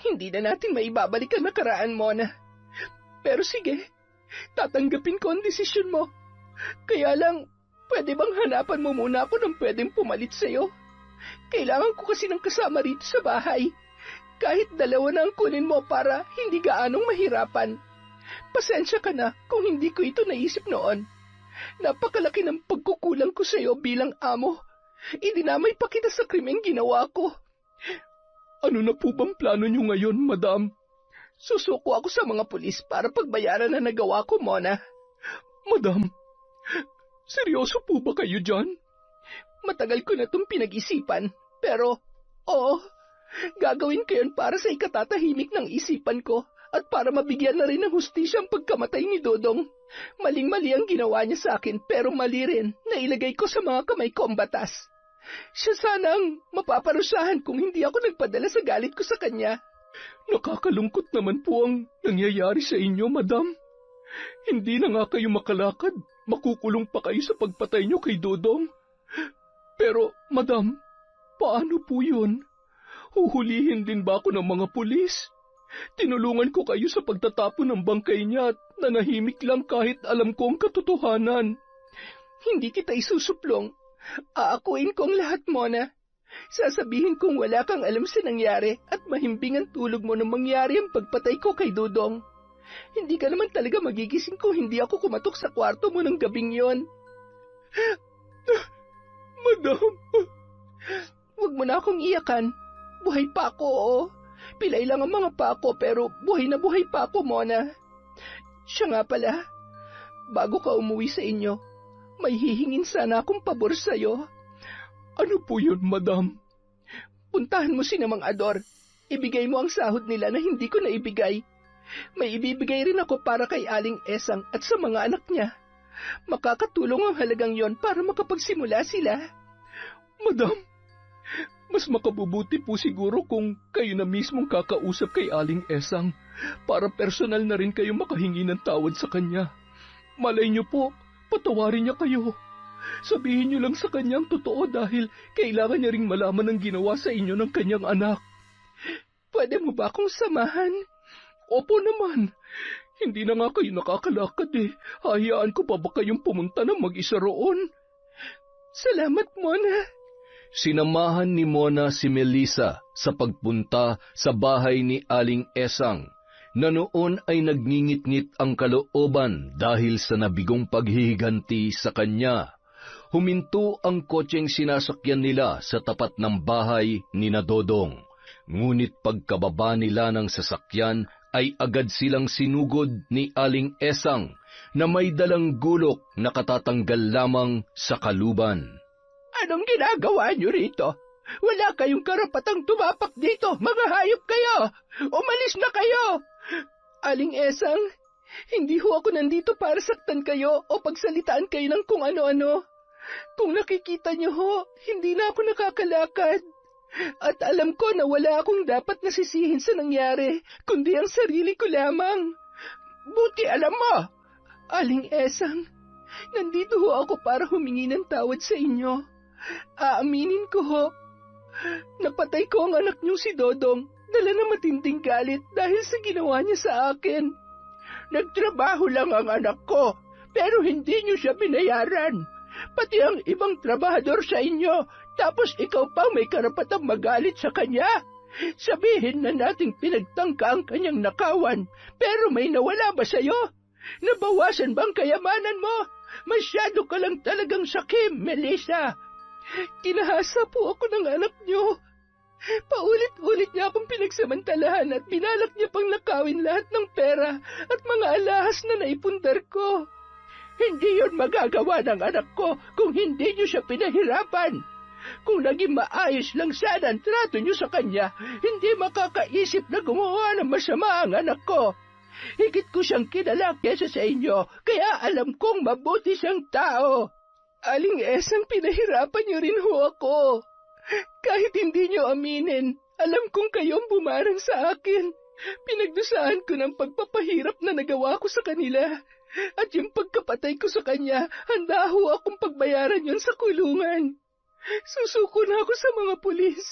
Hindi na natin maibabalik ang nakaraan, Mona. Pero sige, tatanggapin ko ang desisyon mo. Kaya lang, pwede bang hanapan mo muna ako ng pwedeng pumalit sa'yo? Kailangan ko kasi ng kasama rito sa bahay. Kahit dalawa na ang kunin mo para hindi gaanong mahirapan. Pasensya ka na kung hindi ko ito naisip noon. Napakalaki ng pagkukulang ko sa'yo bilang amo. Idinamay pa kita sa krimeng ginawa ko. Ano na po bang plano niyo ngayon, madam? Susuko ako sa mga pulis para pagbayaran na nagawa ko, Mona. Madam, seryoso po ba kayo dyan? Matagal ko na itong pinag-isipan, pero, oo, gagawin ko yun para sa ikatatahimik ng isipan ko at para mabigyan na rin ng hustisya ang pagkamatay ni Dodong. Maling-mali ang ginawa niya sa akin, pero mali rin na ilagay ko sa mga kamay ko ang batas. Siya sana ang mapaparusahan kung hindi ako nagpadala sa galit ko sa kanya. Nakakalungkot naman po ang nangyayari sa inyo, madam. Hindi na nga kayo makalakad, makukulong pa kayo sa pagpatay niyo kay Dodong. Pero, madam, paano po yun? Huhulihin din ba ako ng mga pulis? Tinulungan ko kayo sa pagtatapon ng bangkay niya at nanahimik lang kahit alam ko ang katotohanan. Hindi kita isusuplong. Aakuin ko ang lahat, Mona. Sasabihin kong wala kang alam sa nangyari at mahimbing ang tulog mo nang mangyari ang pagpatay ko kay Dodong. Hindi ka naman talaga magigising kung hindi ako kumatok sa kwarto mo ng gabing yon. Madam! Huwag mo na akong iyakan. Buhay pa ako, oo. Pilay lang ang mga pa ko, pero buhay na buhay pa ako, Mona. Siya nga pala, bago ka umuwi sa inyo, may hihingin sana akong pabor sa'yo. Ano po yun, madam? Puntahan mo si Namang Ador. Ibigay mo ang sahod nila na hindi ko naibigay. May ibibigay rin ako para kay Aling Esang at sa mga anak niya. Makakatulong ang halagang yon para makapagsimula sila. Madam, mas makabubuti po siguro kung kayo na mismong kakausap kay Aling Esang para personal na rin kayo makahingi ng tawad sa kanya. Malay niyo po, patawarin niya kayo. Sabihin niyo lang sa kanya ang totoo dahil kailangan niya ring malaman ang ginawa sa inyo ng kanyang anak. Pwede mo ba akong samahan? Opo naman. Hindi na nga kayo nakakalakad Hayaan ko pa ba kayong pumunta ng mag-isa roon? Salamat, Mona. Sinamahan ni Mona si Melissa sa pagpunta sa bahay ni Aling Esang. na noon ay nagngingit-ngit ang kalooban dahil sa nabigong paghihiganti sa kanya. Huminto ang kotseng sinasakyan nila sa tapat ng bahay ni Dodong. Ngunit pagkababa nila ng sasakyan ay agad silang sinugod ni Aling Esang na may dalang gulok na katatanggal lamang sa kaluban. Anong ginagawa niyo rito? Wala kayong karapatang tumapak dito, mga hayop kayo! Umalis na kayo! Aling Esang, hindi ho ako nandito para saktan kayo o pagsalitaan kayo ng kung ano-ano. Kung nakikita niyo ho, hindi na ako nakakalakad. At alam ko na wala akong dapat nasisihin sa nangyari, kundi ang sarili ko lamang. Buti alam mo! Aling Esang, nandito ho ako para humingi ng tawad sa inyo. Aaminin ko ho, napatay ko ang anak niyong si Dodong, dala na matinding galit dahil sa ginawa niya sa akin. Nagtrabaho lang ang anak ko, pero hindi niyo siya binayaran. Pati ang ibang trabahador sa inyo, tapos ikaw pa may karapatang magalit sa kanya. Sabihin na nating pinagtangka ang kanyang nakawan, pero may nawala ba sa'yo? Nabawasan bang kayamanan mo? Masyado ka lang talagang sakim, Melissa. Kinahasa po ako ng anak niyo. Paulit-ulit niya akong pinagsamantalahan at binalak niya pang nakawin lahat ng pera at mga alahas na naipundar ko. Hindi yon magagawa ng anak ko kung hindi niyo siya pinahirapan. Kung naging maayos lang sana ang trato niyo sa kanya, hindi makakaisip na gumawa ng masama ang anak ko. Higit ko siyang kilala kesa sa inyo, kaya alam kong mabuti siyang tao. Aling Esang, pinahirapan niyo rin ho ako. Kahit hindi niyo aminin, alam kong kayong bumarang sa akin. Pinagdusahan ko ng pagpapahirap na nagawa ko sa kanila. At yung pagkapatay ko sa kanya, handa ho akong pagbayaran yon sa kulungan. Susuko na ako sa mga pulis.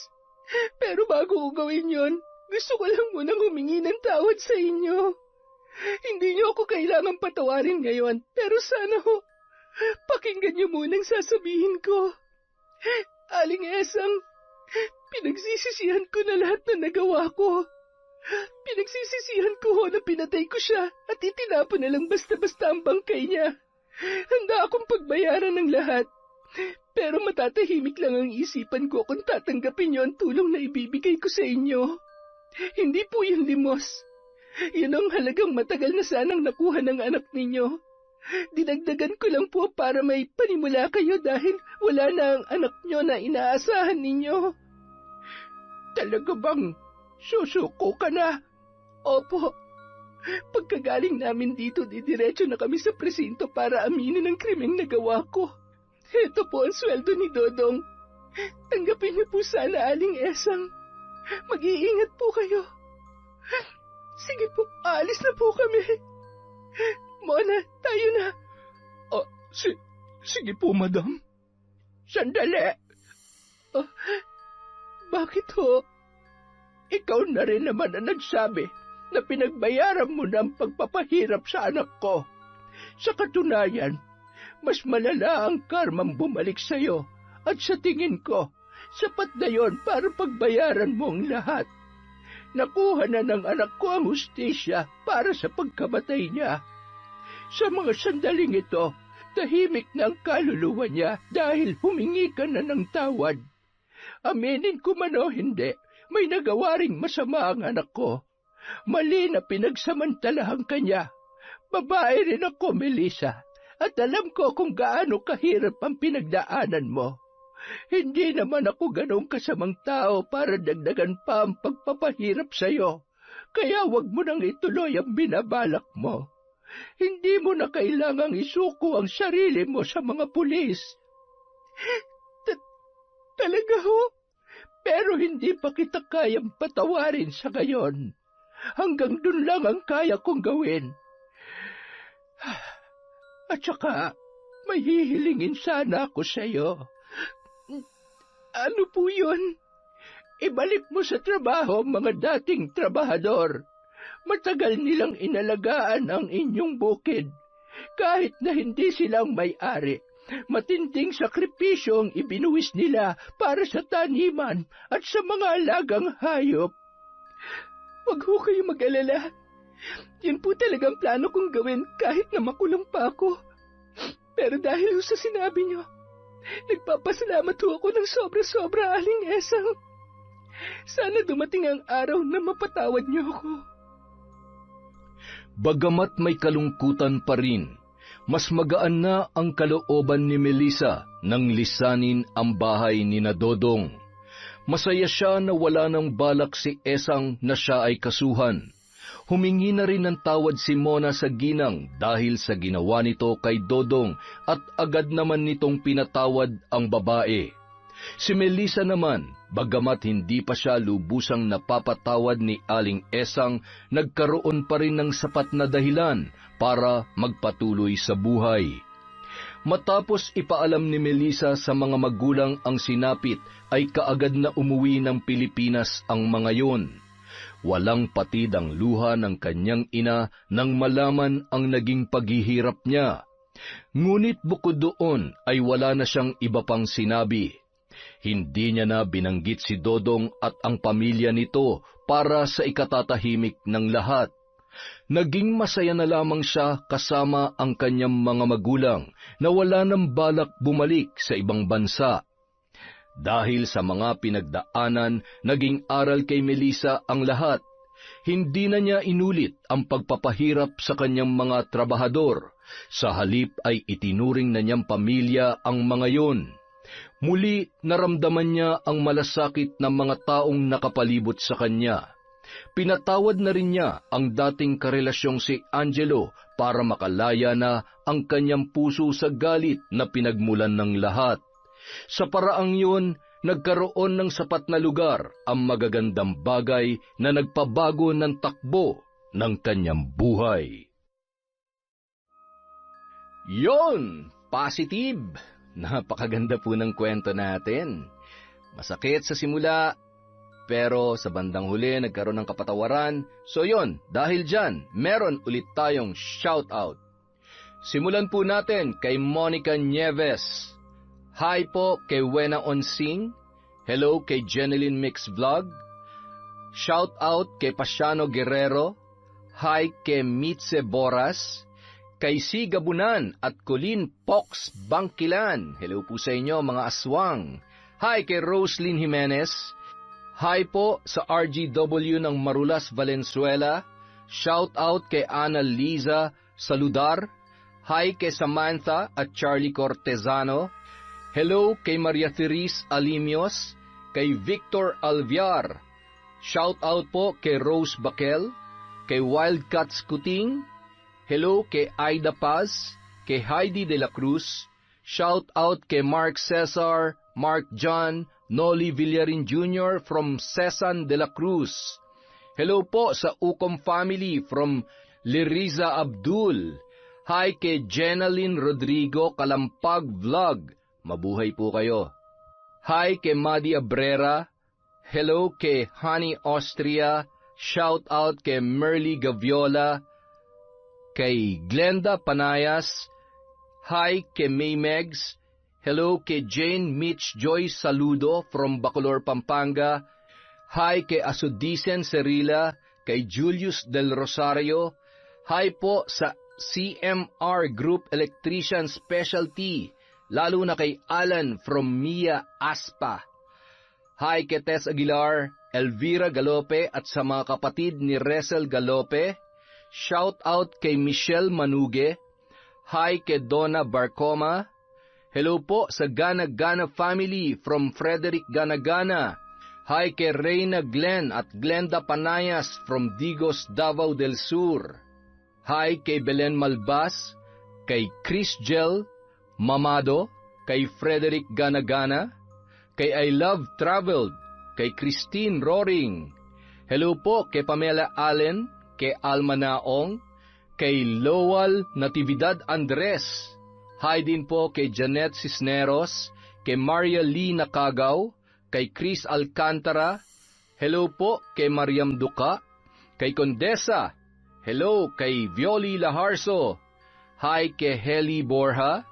Pero bago ko gawin yon, gusto ko lang munang humingi ng tawad sa inyo. Hindi niyo ako kailangang patawarin ngayon, pero sana ho, pakinggan niyo munang sasabihin ko. Aling Esang, pinagsisisihan ko na lahat na nagawa ko. Pinagsisisihan ko ho na pinatay ko siya at itinapon na lang basta-basta ang bangkay niya. Handa akong pagbayaran ng lahat. Pero matatahimik lang ang isipan ko kung tatanggapin niyo ang tulong na ibibigay ko sa inyo. Hindi po yun limos. Yun ang halagang matagal na sanang nakuha ng anak ninyo. Dinagdagan ko lang po para may panimula kayo dahil wala na ang anak niyo na inaasahan ninyo. Talaga bang susuko ka na? Opo. Pagkagaling namin dito, didiretso na kami sa presinto para aminin ang krimeng nagawa ko. Ito po ang sweldo ni Dodong. Tanggapin niyo po sana, Aling Esang. Mag-iingat po kayo. Sige po, aalis na po kami. Mona, tayo na. Sige po, madam. Sandali. Bakit ho? Ikaw na rin naman ang nagsabi na pinagbayaran mo ng pagpapahirap sa anak ko. Sa katunayan, mas malala ang karmang bumalik sa'yo at sa tingin ko, sapat na yon para pagbayaran mo ang lahat. Nakuha na ng anak ko ang hustisya para sa pagkamatay niya. Sa mga sandaling ito, tahimik na ang kaluluwa niya dahil humingi ka na ng tawad. Aminin ko man o hindi, may nagawa ring masama ang anak ko. Mali na pinagsamantalahan kanya. Babae rin ako, Melissa, at alam ko kung gaano kahirap ang pinagdaanan mo. Hindi naman ako ganong kasamang tao para dagdagan pa ang pagpapahirap sa'yo. Kaya wag mo nang ituloy ang binabalak mo. Hindi mo na kailangang isuko ang sarili mo sa mga pulis. Talaga ho? Pero hindi pa kita kayang patawarin sa gayon. Hanggang dun lang ang kaya kong gawin. At saka, may hihilingin sana ako sa'yo. Ano po yun? Ibalik mo sa trabaho ang mga dating trabahador. Matagal nilang inalagaan ang inyong bukid. Kahit na hindi silang may-ari, matinding sakripisyo ang ibinuwis nila para sa taniman at sa mga alagang hayop. Wag ho kayo mag-alala. Yun po talagang plano kong gawin kahit na makulong pa ako. Pero dahil sa sinabi niyo, nagpapasalamat ho ako ng sobra-sobra, Aling Esang. Sana dumating ang araw na mapatawad niyo ako. Bagamat may kalungkutan pa rin, mas magaan na ang kalooban ni Melissa nang lisanin ang bahay ni Dodong. Masaya siya na wala ng balak si Esang na siya ay kasuhan. Humingi na rin ng tawad si Mona sa ginang dahil sa ginawa nito kay Dodong at agad naman nitong pinatawad ang babae. Si Melissa naman, bagamat hindi pa siya lubusang napapatawad ni Aling Esang, nagkaroon pa rin ng sapat na dahilan para magpatuloy sa buhay. Matapos ipaalam ni Melissa sa mga magulang ang sinapit, ay kaagad na umuwi ng Pilipinas ang mga yon. Walang patid ang luha ng kanyang ina nang malaman ang naging paghihirap niya. Ngunit bukod doon ay wala na siyang iba pang sinabi. Hindi niya na binanggit si Dodong at ang pamilya nito para sa ikatatahimik ng lahat. Naging masaya na lamang siya kasama ang kanyang mga magulang na wala nang balak bumalik sa ibang bansa. Dahil sa mga pinagdaanan, naging aral kay Melissa ang lahat. Hindi na niya inulit ang pagpapahirap sa kanyang mga trabahador. Sa halip ay itinuring na niyang pamilya ang mga yon. Muli naramdaman niya ang malasakit ng mga taong nakapalibot sa kanya. Pinatawad na rin niya ang dating karelasyong si Angelo para makalaya na ang kanyang puso sa galit na pinagmulan ng lahat. Sa paraang yun, nagkaroon ng sapat na lugar ang magagandang bagay na nagpabago ng takbo ng kanyang buhay. Yon! Positive! Napakaganda po ng kwento natin. Masakit sa simula, pero sa bandang huli nagkaroon ng kapatawaran. So yon, dahil dyan, meron ulit tayong shoutout. Simulan po natin kay Monica Nieves. Hi po kay Wena Onsing. Hello kay Jeneline Mix Vlog. Shoutout kay Pasiano Guerrero. Hi kay Mitze Boras. Kay Si Gabunan at Colleen Pox Bangkilan. Hello po sa inyo mga aswang. Hi kay Roslyn Jimenez. Hi po sa RGW ng Marulas, Valenzuela. Shout out kay Ana Liza Saludar. Hi kay Samantha at Charlie Cortezano. Hello kay Maria Therese Alimios. Kay Victor Alviar. Shout out po kay Rose Bakel. Kay Wildcats Kuting. Hello kay Aida Paz. Kay Heidi de la Cruz. Shout out kay Mark Cesar, Mark John, Noli Villarin Jr. from Cesan de la Cruz. Hello po sa Ucom family from Liriza Abdul. Hi kay Jenaline Rodrigo Kalampag Vlog. Mabuhay po kayo. Hi kay Madi Abrera. Hello kay Honey Austria. Shout out kay Merly Gaviola. Kay Glenda Panayas. Hi kay May Megs. Hello kay Jane Mitch Joy Saludo from Bacolor, Pampanga. Hi kay Asudicen Cerila, kay Julius Del Rosario. Hi po sa CMR Group Electrician Specialty, lalo na kay Alan from Mia Aspa. Hi kay Tess Aguilar, Elvira Galope at sa mga kapatid ni Resel Galope. Shout out kay Michelle Manuge. Hi kay Donna Barcoma. Hello po sa Gana Gana family from Frederick Gana. Hi kay Reyna Glenn at Glenda Panayas from Digos, Davao del Sur. Hi kay Belen Malbas, kay Chris Gel Mamado, kay Frederick Gana, kay I Love Traveled, kay Christine Roring. Hello po kay Pamela Allen, kay Alma Naong, kay Lowal Natividad Andres. Hi din po kay Janet Cisneros, kay Maria Lee Nakagaw, kay Chris Alcantara. Hello po kay Mariam Duca, kay Condesa. Hello kay Violi Laharso. Hi kay Heli Borja,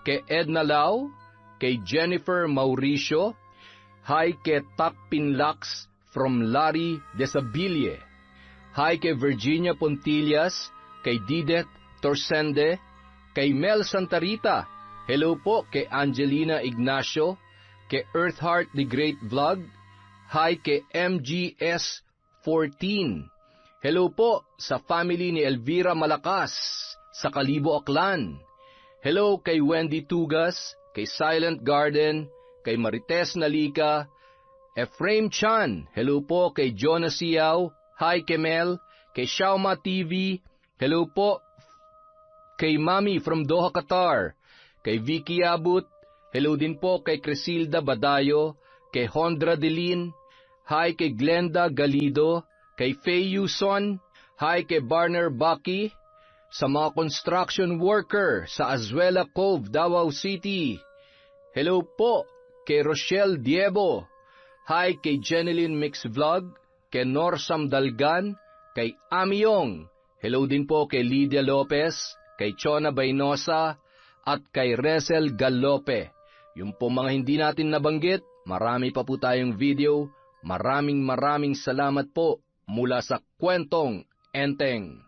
kay Edna Lau, kay Jennifer Mauricio. Hi kay Takpin Lax from Larry Desabille. Hi kay Virginia Pontillas, kay Didet Torsende, kay Mel Santarita. Hello po kay Angelina Ignacio, kay Earthheart the Great Vlog. Hi kay MGS14. Hello po sa family ni Elvira Malakas sa Kalibo, Aklan. Hello kay Wendy Tugas, kay Silent Garden, kay Marites Nalika, Efraim Chan. Hello po kay Jonas Siaw. Hi kay Mel, kay Shauma TV. Hello po kay Mami from Doha, Qatar, kay Vicky Abut. Hello din po kay Crisilda Badayo, kay Hondra Delin. Hi kay Glenda Galido, kay Faye Yuson. Hi kay Barner Baki. Sa mga construction worker sa Azuela Cove, Davao City. Hello po kay Rochelle Diebo. Hi kay Jeneline Mix Vlog, kay Norsam Dalgan, kay Amiyong. Hello din po kay Lydia Lopez, kay Chona Baynosa, at kay Resel Galope. Yung po mga hindi natin nabanggit, marami pa po tayong video. Maraming salamat po mula sa Kwentong Enteng.